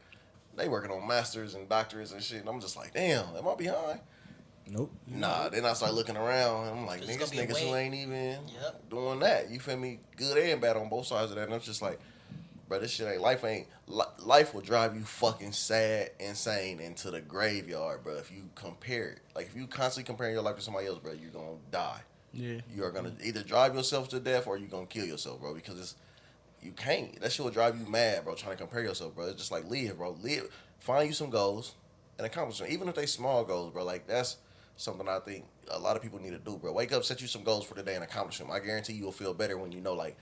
they working on masters and doctorates and shit. And I'm just like, damn, am I behind? Nope. Nah, then I start looking around and I'm like, It's gonna niggas be a who wait. ain't even Yep. doing that. You feel me? Good and bad on both sides of that. And I'm just like, bro, this shit life will drive you fucking sad, insane into the graveyard, bro. If you compare it, like if you constantly comparing your life to somebody else, bro, you're gonna die. Yeah. You are gonna either drive yourself to death or you're gonna kill yourself, bro, because you can't. That shit will drive you mad, bro, trying to compare yourself, bro. It's just like, live, bro. Live. Find you some goals and accomplish them. Even if they small goals, bro. Like, that's something I think a lot of people need to do, bro. Wake up, set you some goals for the day and accomplish them. I guarantee you will feel better when you know, like,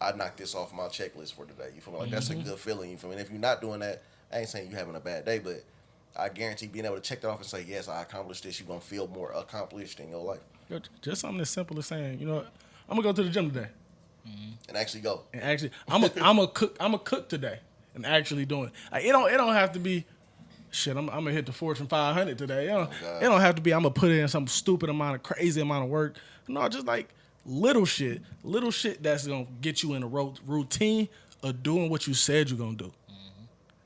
I knocked this off my checklist for today. You feel me? Like, that's a good feeling. You feel me? And if you're not doing that, I ain't saying you're having a bad day, but I guarantee being able to check that off and say, yes, I accomplished this, you're going to feel more accomplished in your life. Just something as simple as saying, you know what, I'm gonna go to the gym today. And actually go. And actually, I'm a cook today, and actually doing it. Like, it don't have to be, shit. I'm gonna hit the Fortune 500 today. It don't have to be. I'm gonna put in some stupid amount of crazy amount of work. No, just like little shit that's gonna get you in a routine of doing what you said you're gonna do.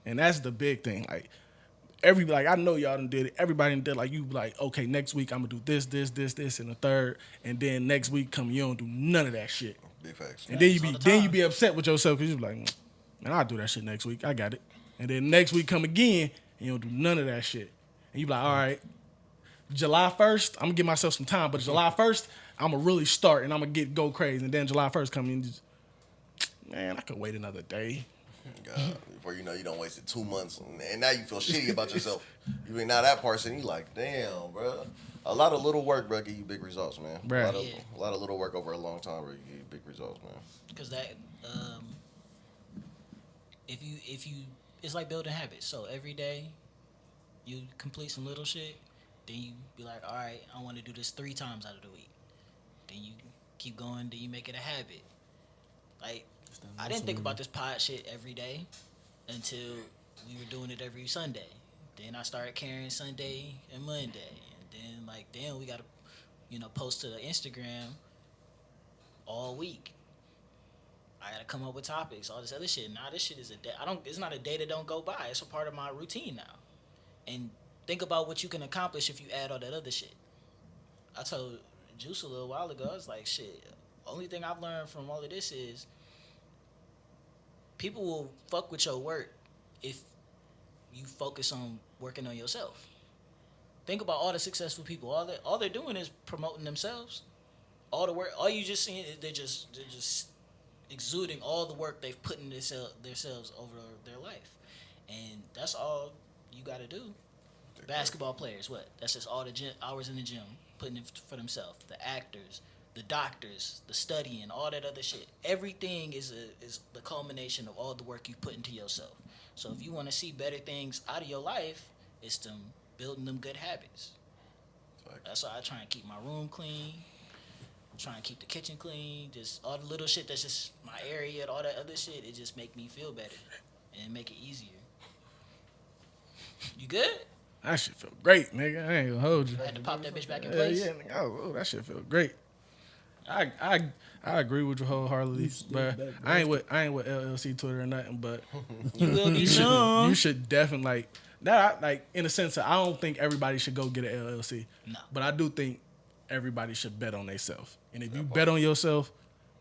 And that's the big thing. Like, I know y'all done did it. Everybody done did, like, you like, okay, next week I'm gonna do this, and the third, and then next week you don't do none of that shit. Big facts. And then All the time. you be upset with yourself because you be like, man, I'll do that shit next week. I got it. And then next week come again and you don't do none of that shit. And you be like, all right, July 1st, I'm gonna give myself some time, but July 1st, I'm gonna really start and I'm gonna go crazy. And then July 1st come in, just, man, I could wait another day. God, before you know, you done wasted 2 months, and now you feel shitty about yourself. You ain't now that person. You like, damn, bro. A lot of little work, bro, give you big results, man. Bruh. A lot of little work over a long time, bro, give you big results, man. Because that, if you, it's like building habits. So every day, you complete some little shit, then you be like, all right, I want to do this 3 times out of the week. Then you keep going, then you make it a habit. Like, I didn't think about this pod shit every day until we were doing it every Sunday. Then I started carrying Sunday and Monday, and then we gotta, post to the Instagram all week. I gotta come up with topics, all this other shit. Now this shit is a day. It's not a day that don't go by. It's a part of my routine now. And think about what you can accomplish if you add all that other shit. I told Juice a little while ago, I was like, shit. Only thing I've learned from all of this is people will fuck with your work if you focus on working on yourself. Think about all the successful people. All they're doing is promoting themselves. All the work, all you just seeing is they're just exuding all the work they've put in themselves over their life, and that's all you got to do. Basketball players, what? That's just all the hours in the gym, putting it for themselves. The actors, the doctors, the studying, all that other shit. Everything is the culmination of all the work you put into yourself. So if you want to see better things out of your life, it's them building them good habits. That's why I try and keep my room clean. Try and keep the kitchen clean. Just all the little shit that's just my area and all that other shit. It just make me feel better and make it easier. You good? That shit feel great, nigga. I ain't gonna hold you. I had to pop that bitch back in place. Yeah, nigga. Oh, that shit feel great. I agree with you wholeheartedly, but I ain't with LLC Twitter or nothing. But You will be soon. you should definitely like that. Like in a sense, I don't think everybody should go get an LLC. No. But I do think everybody should bet on themselves. And if you bet on yourself,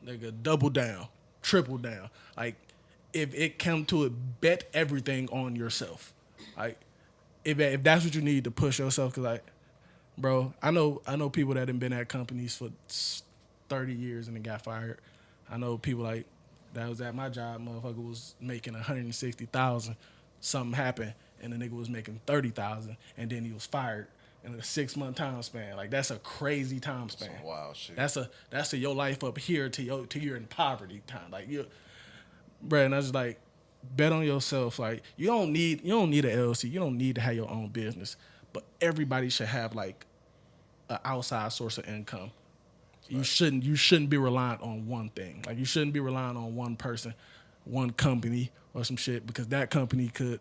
nigga, double down, triple down. Like if it come to it, bet everything on yourself. Like if that's what you need to push yourself, cause like, bro, I know people that have been at companies for 30 years and then got fired. I know people like that was at my job, motherfucker was making 160,000. Something happened and the nigga was making 30,000 and then he was fired in a 6-month time span. Like that's a crazy time span. Some wild shit. That's your life up here to you're in poverty time. Like you, bro, and I was like, bet on yourself. Like you don't need an LLC. You don't need to have your own business. But everybody should have like an outside source of income. You shouldn't be reliant on one thing. Like you shouldn't be relying on one person, one company or some shit, because that company could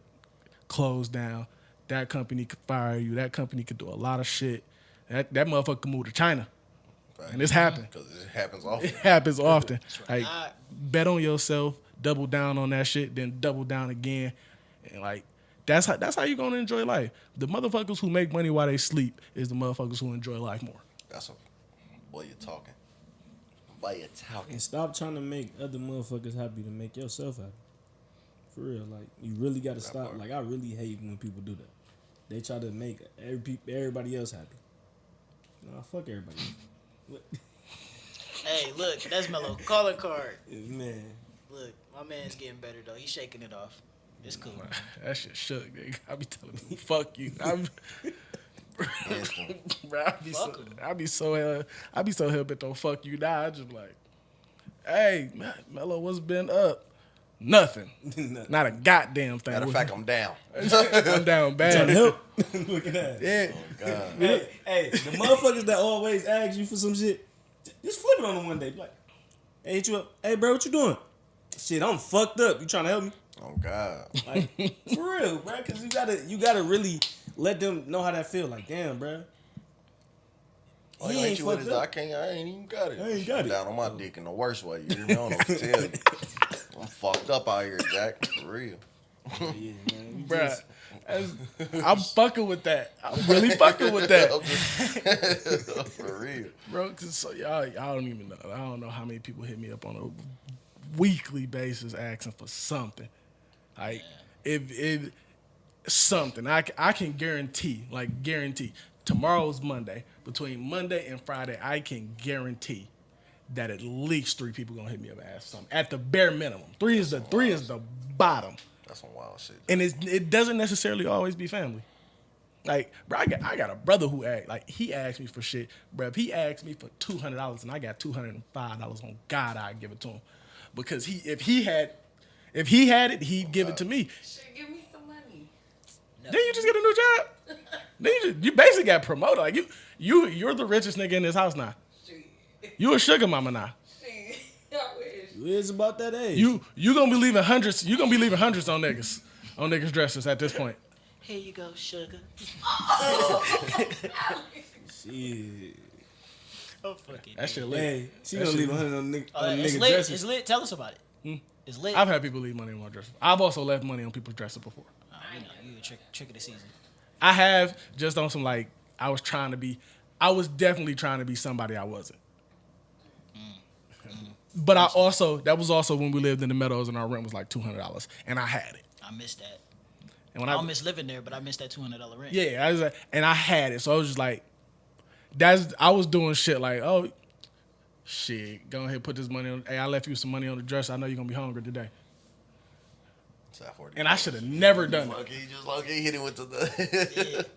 close down. That company could fire you. That company could do a lot of shit. That motherfucker could move to China. Right. And this happened. Because it happens often. It happens often. right. Like bet on yourself, double down on that shit, then double down again. And like that's how you're gonna enjoy life. The motherfuckers who make money while they sleep is the motherfuckers who enjoy life more. That's a boy, you're talking. Boy, you're talking. And stop trying to make other motherfuckers happy to make yourself happy. For real, like you really got to stop. part. Like I really hate when people do that. They try to make everybody else happy. Nah, fuck everybody else. Hey, look, that's Mello. Calling card. Man, Look, my man's getting better though. He's shaking it off. It's cool. That shit shook, nigga. I be telling people, fuck you. Bro, I be so hell bent on fuck you now. I just like, hey, Mello, what's been up? Nothing. Not a goddamn thing. Matter of fact, I'm down. I'm down bad. trying to help. Look at that. Yeah. Oh, God. Hey, the motherfuckers that always ask you for some shit, just flip it on them one day. Be like, hey, hit you up. Hey, bro, what you doing? Shit, I'm fucked up. You trying to help me? Oh, God. Like, for real, bro. Because you gotta really let them know how that feel. Like, damn, bro. All I hit you with is I ain't even got it. I ain't got it. Down on my dick in the worst way. You hear me? I don't know what to tell you. I'm fucked up out here, Jack. For real. Yeah, man. Bruh, I'm fucking with that. I'm really fucking with that. For real. Bro, cause so y'all don't even know. I don't know how many people hit me up on a weekly basis asking for something. Like if something, I can guarantee, tomorrow's Monday. Between Monday and Friday, I can guarantee that at least 3 people gonna hit me up and ask something. At the bare minimum, three is the bottom. That's some wild shit. And it doesn't necessarily always be family. Like, bro, I got a brother who he asked me for shit, bro. If he asked me for $200 and I got $205 on God, I'd give it to him, because if he had it, he'd give it to me. Sure, give me some money. Then you just get a new job. Then you basically got promoted. Like you're the richest nigga in this house now. Shit. You a sugar mama now. Shit. I wish. You is about that age. You gonna be leaving hundreds. You gonna be leaving hundreds on niggas dresses at this point. Here you go, sugar. Shit. Oh, fucking. That shit lit. Hey, she That gonna shit leave 100 on nigga It's nigga lit. dresses. It's lit. Tell us about it. It's lit. I've had people leave money on my dresses. I've also left money on people's dresses before. You a trick of the season. I have, just on some like I was definitely trying to be somebody I wasn't. But that was also when we lived in the Meadows and our rent was like $200 and I had it. I missed that. And when I don't miss living there, but I missed that $200 rent. yeah, I was like, and I had it, so I was just like, I was doing shit like, oh, shit, go ahead, put this money on. Hey, I left you some money on the dress. I know you're gonna be hungry today. And I should have never done it. He just low-key hit him with the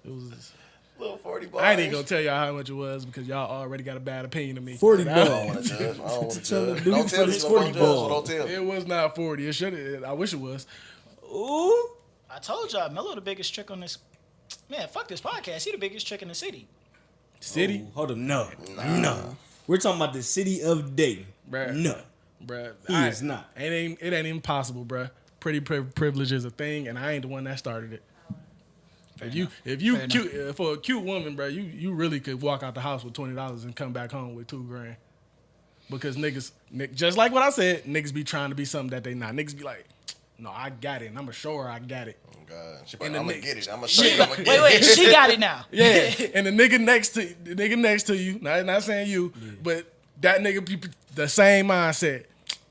It was. little 40 I ain't even gonna tell y'all how much it was because y'all already got a bad opinion of me. 40 I don't bucks. want to judge. I don't want to Trying to judge. do Don't for tell me this so 40 don't judge, so ball. don't tell me. It was not 40. It should have. I wish it was. Ooh. I told y'all, Mello the biggest trick on this. Man, fuck this podcast. He the biggest trick in the city. City, Oh, hold up, no. We're talking about the city of Dayton. Bruh. No, bruh. he is not. It ain't even possible, bruh. Pretty privilege is a thing, and I ain't the one that started it. Fair If enough. you Fair cute for a cute woman, bruh, you really could walk out the house with $20 and come back home with $2,000. Because niggas, just like what I said, niggas be trying to be something that they not. Niggas be like, no, I got it, and I'ma show her I got it. Oh, God. She And probably, the I'm gonna nigga- get it. I'm gonna show you. I'm gonna get Wait, she got it now. Yeah, and the nigga next to you, not saying you, but that nigga be the same mindset.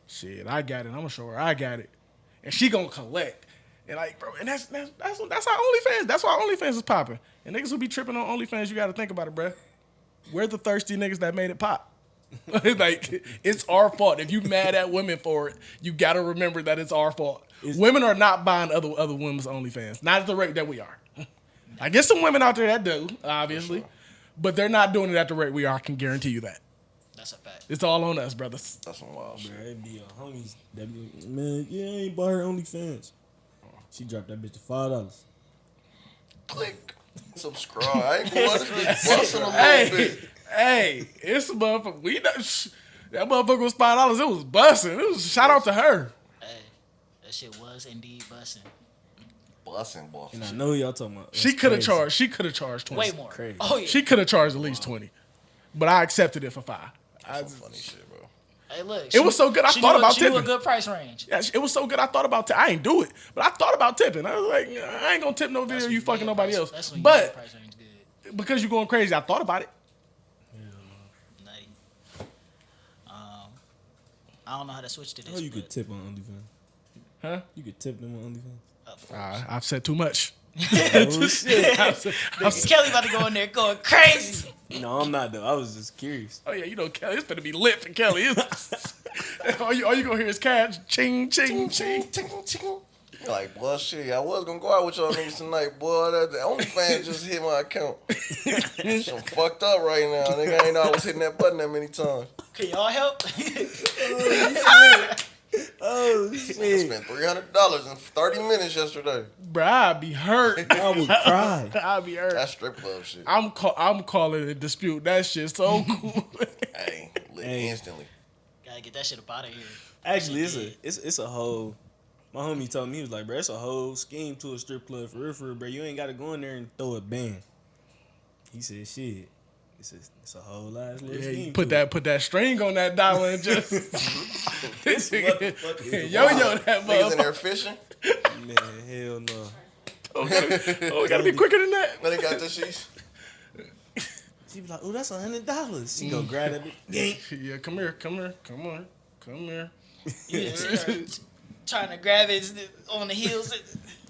Shit, I got it. I'm gonna show her I got it, and she gonna collect. And like, bro, and that's how OnlyFans. That's why OnlyFans is popping. And niggas who be tripping on OnlyFans, you got to think about it, bro. We're the thirsty niggas that made it pop. Like, it's our fault. If you mad at women for it, you got to remember that it's our fault. Women are not buying other women's OnlyFans, not at the rate that we are. I guess some women out there that do, obviously, but they're not doing it at the rate we are. I can guarantee you that. That's a fact. It's all on us, brothers. That's some wild shit. Bruh, it be homies that be, man, yeah, I ain't buy her OnlyFans. She dropped that bitch to $5. Click. Subscribe. I ain't going to be busting a little bit. Hey, it's a motherfucker. That motherfucker was $5. It was busting. It was shout out to her. Hey, that shit was indeed busting. Busting, boss. And I know who y'all talking about. She That's could have crazy. charged. She could have charged 20. Way more. Crazy. Oh yeah. She could have charged at least 20, but I accepted it for 5. Some funny shit, bro. Hey, look. It was so good, I she thought knew- about She knew a tipping. good price range. Yeah, it was so good. I thought about. I ain't do it, but I thought about tipping. I was like, I ain't gonna tip no video. That's when You know fucking your nobody price- else. That's when you know your But price range good. because you going crazy, I thought about it. Nutty. I don't know how to switch to this. Oh, you but, could tip on OnlyFans. Huh? You could tip them on OnlyFans. of course. I've said too much. Oh shit. Kelly about to go in there going crazy. No, I'm not though. I was just curious. Oh yeah, you know Kelly. It's gonna be lit for Kelly. All you gonna hear is cash, ching, ching, ching. You're like, boy, shit, I was gonna go out with y'all niggas tonight, boy. The OnlyFans just hit my account. I'm fucked up right now. Nigga, I ain't know I was hitting that button that many times. Can y'all help? Oh I shit. spent $300 in 30 minutes yesterday. Bruh, I'd be hurt. I would cry. I'd be hurt. That's strip club shit. I'm calling it a dispute. That shit's so cool. Hey, lit Hey. instantly. Gotta get that shit up out of here. Actually, Shit it's a whole. My homie told me, he was like, bro, it's a whole scheme to a strip club for real, bro. You ain't got to go in there and throw a band. He said, shit, it's a whole ass little Yeah, scheme. you put that string on that dollar and just This motherfucker is yo wild. that Niggas in motherfucker. there fishing. Man, hell no. Oh, we gotta be quicker than that. Now they got the sheets. She be like, oh, that's $100. She go grab that bitch. Yeah, come here. You just trying to grab it on the heels.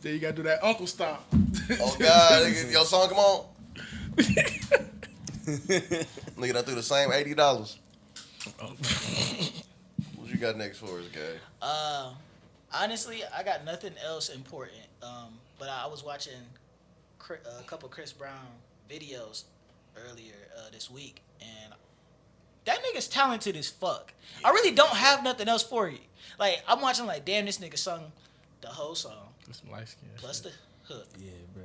Then you gotta do that uncle stomp. Oh God, nigga, your song come on. Nigga done threw the same $80. What you got next for us, guy? Honestly, I got nothing else important. But I was watching a couple Chris Brown videos earlier this week, and that nigga's talented as fuck. I really don't have nothing else for you. Like, I'm watching like, damn, this nigga sung the whole song That's some light skin. plus the hook. Yeah, bro.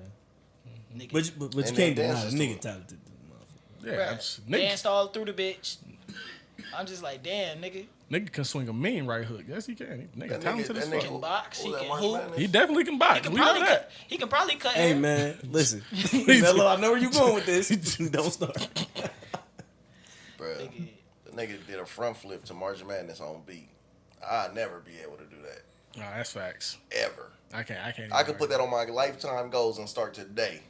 Nigga, But you And can't then deny dances the to nigga it. talented. Yeah, bruh, nigga, danced all through the bitch. I'm just like, damn, nigga. nigga can swing a mean right hook. Yes, he can. Nigga That talented nigga- as that fuck. nigga- Can box, he that can March hoop. Madness? He definitely can box. He can We know probably that. cut. He can probably cut. Hey, hair. man, listen. Mello, I know where you going with this. Don't start. Bruh, Nigga. the nigga did a front flip to March Madness on beat. I'd never be able to do that. Nah, that's facts. Ever. I can't. I could put that on my lifetime goals and start today.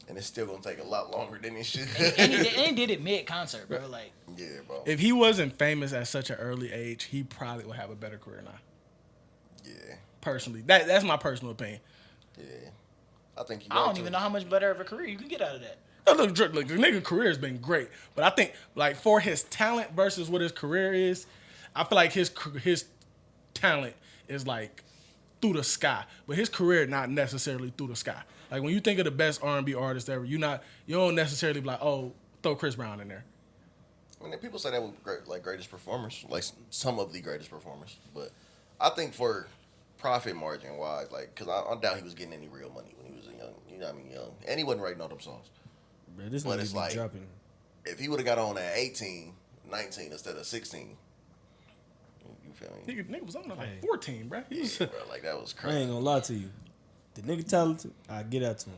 And it's still gonna take a lot longer than it should. And he did it mid concert, bro. Like, Yeah, bro. If he wasn't famous at such an early age, he probably would have a better career now. Yeah, Personally, that's my personal opinion. yeah. I think you. I don't even know how much better of a career you can get out of that. Look, the nigga career has been great, but I think like for his talent versus what his career is, I feel like his talent is like through the sky, but his career not necessarily through the sky. Like when you think of the best R&B artist ever, you don't necessarily be like, oh, throw Chris Brown in there. I mean, people say that with greatest performers, like some of the greatest performers. But I think for profit margin wise, like, because I doubt he was getting any real money when he was young. You know what I mean? Young, and he wasn't writing all them songs. Bro, this But nigga it's be like- dropping if he would have got on at 18, 19 instead of 16, you feel me? Nigga was on at like 14, bro. He was, Bro, like that was I crazy. ain't gonna lie to you. The nigga talented, I get out to him.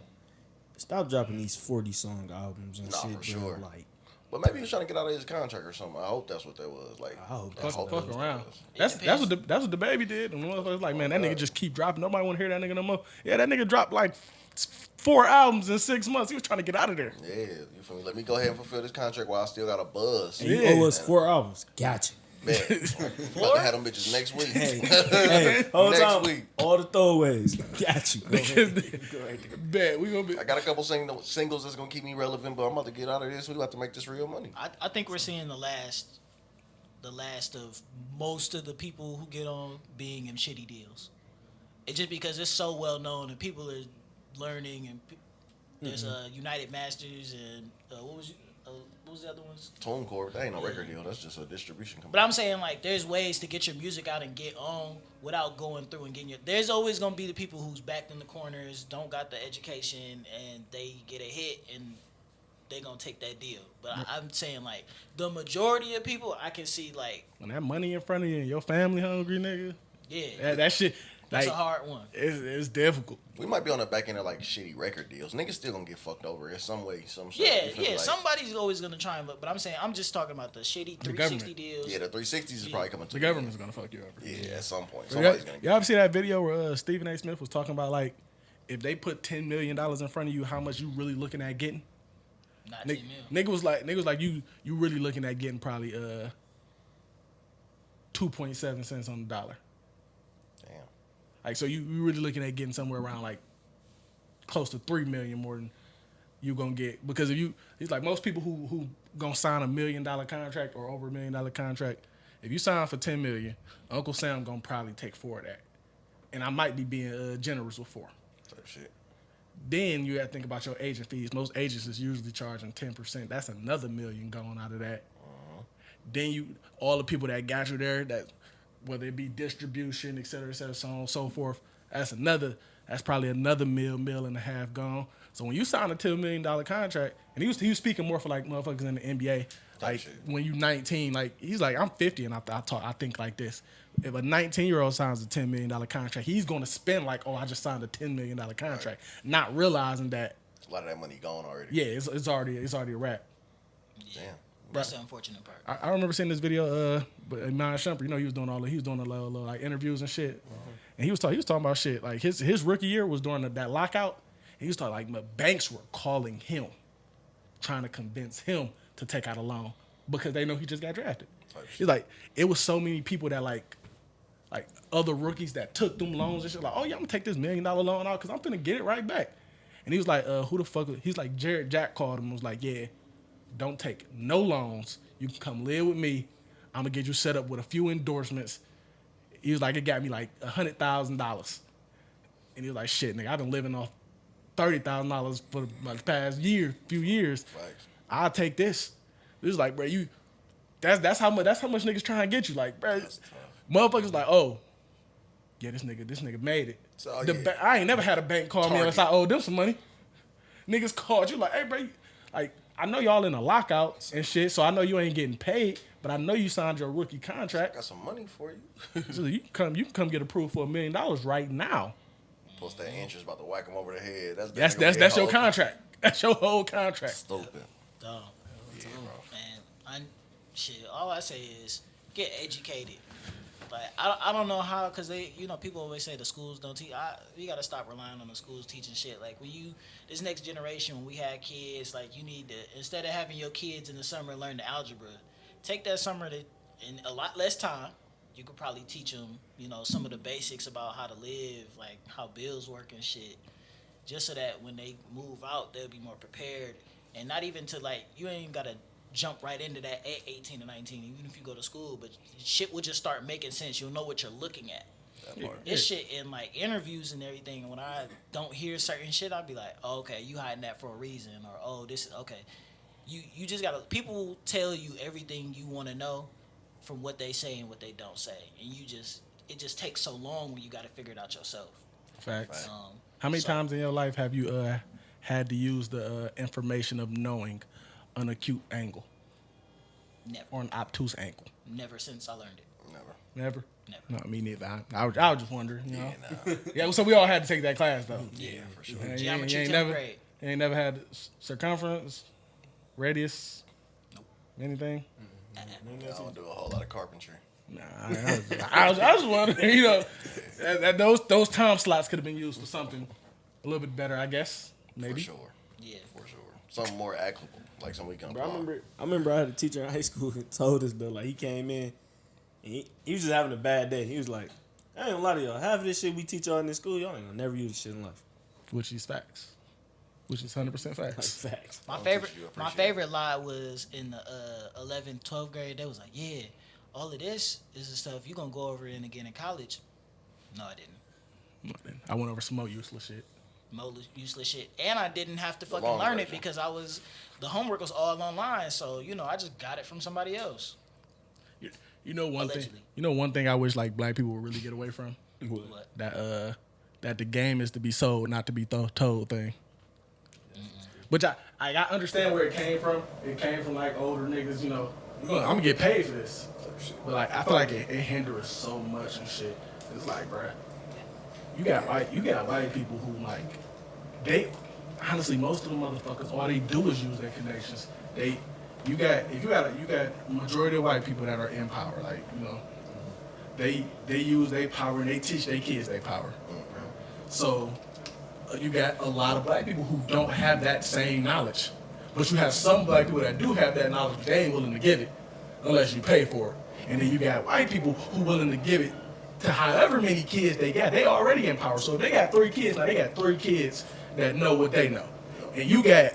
Stop dropping these 40-song albums and Nah, shit, for bro. sure. Like, But maybe he was trying to get out of his contract or something. I hope that's what that was. Like, I hope I that's hope fuck that's around. what that was. That's what the baby did. And the motherfuckers like, man, that nigga just keep dropping. Nobody want to hear that nigga no more. Yeah, that nigga dropped like 4 albums in 6 months. He was trying to get out of there. Yeah, you feel me? Let me go ahead and fulfill this contract while I still got a buzz. and you Yeah. owe us 4 albums. Gotcha. Man, about to have them bitches next week. Hey, whole Next time, week. all the throwaways. Got you. Go ahead. Bet we gonna be. I got a couple singles that's gonna keep me relevant, but I'm about to get out of this. We about to make this real money. I think we're seeing the last of most of the people who get on being in shitty deals. It's just because it's so well known and people are learning and there's United Masters and what was the other ones? TuneCore, that ain't no record deal. That's just a distribution company. But I'm saying like there's ways to get your music out and get on without going through and getting your. There's always gonna be the people who's backed in the corners, don't got the education, and they get a hit and they gonna take that deal. But I'm saying like the majority of people, I can see like When that money in front of you and your family hungry, nigga, yeah, that shit, that's like, a hard one. it's difficult. We might be on the back end of like shitty record deals. Niggas still gonna get fucked over in some way, some shit. Yeah, You feel me? yeah. Like, Somebody's always gonna try and look, but I'm saying I'm just talking about the shitty 360 government. deals. yeah, the 360s is probably coming to The government's gonna fuck you over. Yeah, at some point. Y'all, Somebody's gonna y'all ever see that video where Stephen A. Smith was talking about like if they put $10 million in front of you, how much you really looking at getting? Not Nigga, 10 mil. nigga was like you really looking at getting probably 2.7 cents on the dollar. Damn. Like so you really looking at getting somewhere around like close to 3 million more than you gonna get because if you it's like most people who gonna sign $1 million contract or over $1 million contract, if you sign for 10 million, Uncle Sam gonna probably take 4 of that, and I might be being generous with 4. Type shit. Then you have to think about your agent fees. Most agents is usually charging 10%. That's another $1 million going out of that. Then you all the people that got you there, that whether it be distribution, et cetera, so on and so forth. That's probably another $1.5 million gone. So when you sign a $10 million contract, and he was speaking more for like motherfuckers in the NBA. Like shit. when you 19, like he's like I'm 50 and I think like this. If a 19-year-old signs a $10 million contract, he's gonna spend like, oh, I just signed a $10 million contract, not realizing that A lot of that money gone already. yeah, it's already a wrap. Damn. That's the unfortunate part. I remember seeing this video, but Iman Shumpert, you know, he was doing a little like interviews and shit, and he was talking about shit like his rookie year was during that lockout. And he was talking like the banks were calling him, trying to convince him to take out a loan because they know he just got drafted. He's like, it was so many people that like other rookies that took them loans and shit. Like, oh yeah, I'm gonna take this $1 million loan out because I'm finna get it right back. And he was like, who the fuck? He's like, Jared Jack called him and was like, yeah, don't take no loans. You can come live with me. I'm gonna get you set up with a few endorsements. He was like, it got me like $100,000. And he was like, shit, nigga, I've been living off $30,000 for the past few years. Right. I'll take this. It was like, bro, that's how much niggas trying to get you. Like, bro, motherfuckers like, oh, yeah, this nigga made it. So, I ain't never had a bank call me unless I owed them some money. Niggas called you like, hey, bro, like, I know y'all in a lockout and shit, so I know you ain't getting paid, but I know you signed your rookie contract. Got some money for you. So you can come get approved for $1 million right now. Plus that interest about to whack him over the head. That's your contract. That's your whole contract. Stupid. Dog. Yeah, bro. Man, shit. All I say is get educated. Like I don't know how, cause people always say the schools don't teach. We gotta stop relying on the schools teaching shit. Like this next generation, when we had kids, like you need to, instead of having your kids in the summer learn the algebra, take that summer in a lot less time. You could probably teach them, some of the basics about how to live, like how bills work and shit, just so that when they move out, they'll be more prepared. And not even to like, you ain't even gotta jump right into that at 18 or 19, even if you go to school, but shit will just start making sense. You'll know what you're looking at. This shit in like interviews and everything, and when I don't hear certain shit, I'll be like, oh, okay, you hiding that for a reason, or oh, this is okay. You just gotta, people will tell you everything you want to know from what they say and what they don't say, and it just takes so long when you gotta figure it out yourself. Facts. How many times in your life have you had to use the information of knowing an acute angle Never. or an obtuse angle? Never since I learned it. Never? Never. No, me neither. I was just wondering, you know. Yeah, nah. Yeah, so we all had to take that class, though. Yeah, for sure. Yeah, Geometry, you ain't 10th never, grade. you ain't never had circumference, radius, Nope. anything? I don't do a whole lot of carpentry. Nah, I was just wondering, you know, that those time slots could have been used for something a little bit better, I guess. Maybe. For sure. Yeah. For sure. Something more applicable, like something we can Bro, apply. I remember I had a teacher in high school who told us though, like he came in and he was just having a bad day. He was like, I ain't gonna lie to y'all, half of this shit we teach y'all in this school, y'all ain't gonna never use this shit in life. Which is facts. Which is 100% Like facts. facts. My Don't favorite, teach you, my appreciate it. favorite lie was in the 11th, 12th grade. They was like, "Yeah, all of this is the stuff you gonna go over in again in college." No, I didn't. I went over some more useless shit. More useless shit, and I didn't have to The fucking long learn it version. because the homework was all online. So I just got it from somebody else. You know one Allegedly. thing. You know one thing I wish like black people would really get away from. What? That the game is to be sold, not to be told thing. Which I understand where it came from. It came from like older niggas, you know. I'm gonna get paid for this, but like I feel like it hinders so much and shit. It's like, bruh, you got white people who like they honestly most of the motherfuckers all they do is use their connections. You got majority of white people that are in power, like you know. They use their power and they teach their kids their power. So you got a lot of black people who don't have that same knowledge. But you have some black people that do have that knowledge, but they ain't willing to give it unless you pay for it. And then you got white people who willing to give it to however many kids they got. They already in power. So if they got 3 kids, now they got 3 kids that know what they know. And you got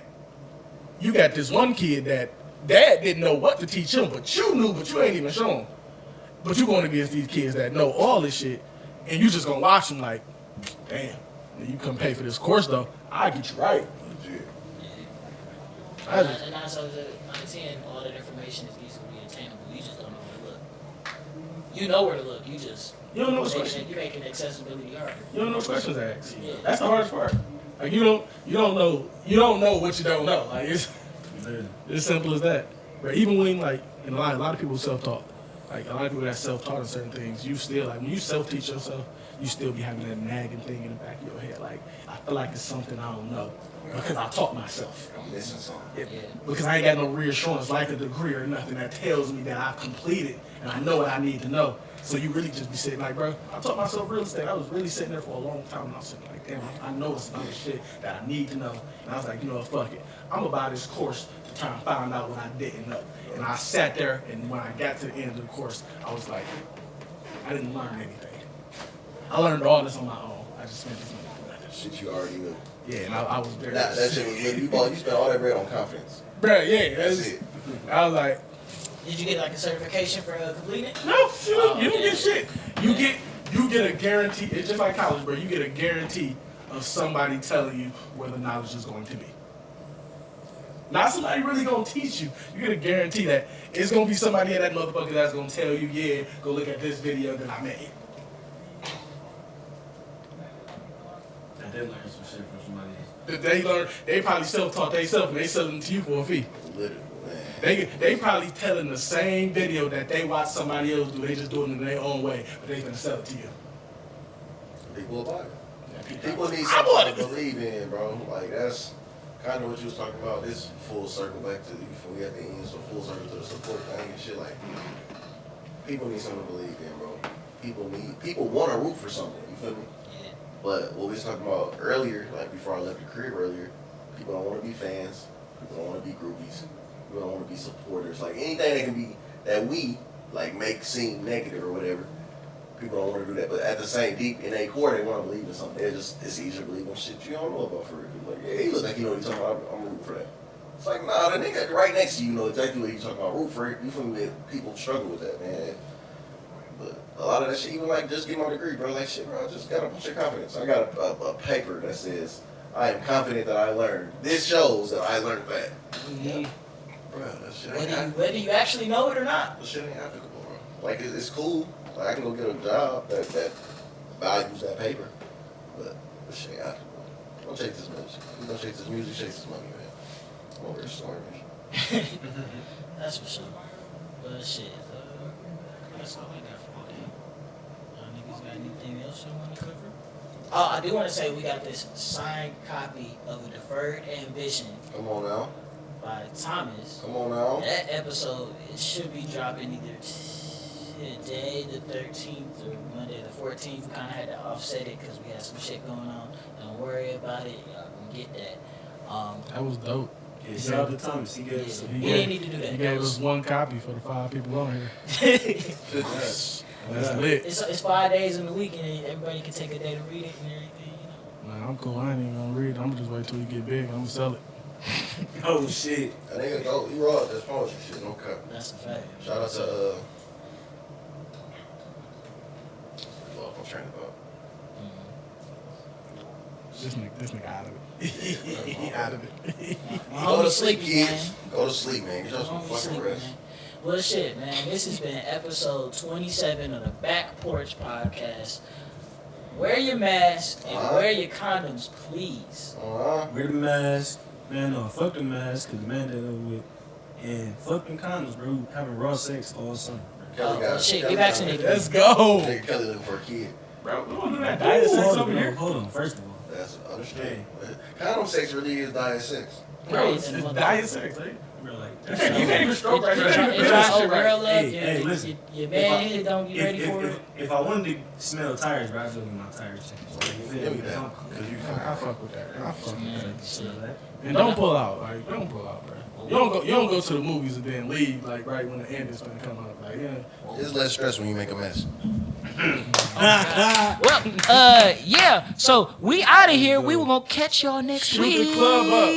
this one kid that dad didn't know what to teach him, but you knew, but you ain't even shown. But you going against these kids that know all this shit, and you just gonna watch them like, damn, you come pay for this course though, I'll get you right. Legit. And 9 times out of 10, all that information is easily attainable. You just don't know where to look. You know where to look. You don't know what's question. You're making accessibility harder. You don't know what questions to ask. Yeah. That's the hardest part. Like you don't know what you don't know. Like it's simple as that. But even when like and a lot of people self-taught. Like a lot of people that self-taught in certain things, you still like when you self-teach yourself, you still be having that nagging thing in the back of your head. Like I feel like it's something I don't know because I taught myself. I'm missing something. Yeah. Because I ain't got no reassurance like a degree or nothing that tells me that I've completed and I know what I need to know. So you really just be sitting like, bro, I taught myself real estate. I was really sitting there for a long time and I was sitting like, damn, I know it's other shit that I need to know. And I was like, you know what, fuck it. I'm gonna buy this course to try and find out what I didn't know. And I sat there and when I got to the end of the course, I was like, I didn't learn anything. I learned all this on my own. I just spent this money for nothing. Shit you already knew. Yeah, and I was very Nah, that shit was good. You spent all that bread on confidence. Bruh, yeah, That's it. I was like, Did you get like a certification for completing it? no, shit, you don't get shit. You get a guarantee. It's just like college, bro. You get a guarantee of somebody telling you where the knowledge is going to be. Not somebody really gonna teach you. You get a guarantee that it's gonna be somebody in that motherfucker that's gonna tell you, yeah, go look at this video that I made. I did learn some shit from somebody else. They probably self-taught themselves and they selling it to you for a fee. Literally, man. They probably telling the same video that they watch somebody else do. They just doing it in their own way, but they gonna sell it to you. People buy it. Yeah, People need I bought something it. to believe in, bro. Like that's kind of what you was talking about. This full circle back to before we at the end, so full circle to the support thing and shit. Like people need something to believe in, bro. People want to root for something. You feel me? Yeah. But what we was talking about earlier, like before I left the crib earlier, people don't want to be fans. People don't want to be groupies. People don't want to be supporters. Like anything that can be that we like make seem negative or whatever. People don't want to do that, but at the same deep in their core, they want to believe in something. It's easier to believe in shit you don't know about for real. Like, yeah, he look like you know what he's talking about. I'm rooting for that. It's like, nah, the nigga right next to you know exactly what he's talking about. Root for it. You feel me? People struggle with that, man. But a lot of that shit, even like just get my degree, bro. Like shit, bro. I just gotta push your confidence. I got a paper that says I am confident that I learned. This shows that I learned that. Mm-hmm. Bro, that shit ain't Whether you actually know it or not. that shit ain't applicable, bro. Like it's cool. Like I can go get a job that values that paper, but this shit ain't applicable. Don't chase this music. You don't chase this music, chase this money, man. I'm over here scoring, man. That's for sure. But shit, that's all I got for today. Niggas got anything else you want to cover? Oh, I do want to say we got this signed copy of A Deferred Ambition Come on now. by Thomas. Come on now. That episode, it should be dropping either today the 13th or Monday the 14th. We kind of had to offset it because we had some shit going on. Don't worry about it. Y'all can get that. That was dope. Yeah, shout out to Thomas. He gave us some. He didn't need to do that. He gave us one copy for the 5 people on here. That's lit. It's 5 days in the week and everybody can take a day to read it and everything, you know. Nah, I'm cool. I ain't even gonna read it. I'm gonna just wait till you get big. I'm gonna sell it. Oh shit. That nigga dope. You raw. That's poetry shit. No cap. That's a fact. Shout out to I'm trying to thought. This nigga out of it. He out of it. My Go to homie sleep, sleepy, kids. man. Go to sleep, man. Get My y'all some homie fucking sleepy, rest. man. Well, shit, man. This has been episode 27 of the Back Porch Podcast. Wear your mask and wear your condoms, please. Wear the mask. Man, no, fuck the mask, cause the man that over with. And fuck them condoms, bro. Having raw sex all summer. Kelly got shit, Kelly get vaccinated. got- Let's go. Nigga Kelly looking for a kid. Bro, we don't do that diet sex over here. Hold on, first of all. That's understandable. Condom sex really is diet sex. Bro, it's diet sex, right? Bro, like, You can't even stroke right It now. dry old girl up. Hey, listen. Your man here don't get ready for it. If I wanted to smell tires, bro, I'd go get my tires changed. Give me that. Cause you I fuck with that. I fuck with that. Smell that? And don't pull out. Like, don't pull out, bro. You don't go to the movies and then leave like right when the end is gonna come up. Like, yeah. It's less stress when you make a mess. Well, yeah. So we out of here. We were gonna catch y'all next Shoot week. the club up.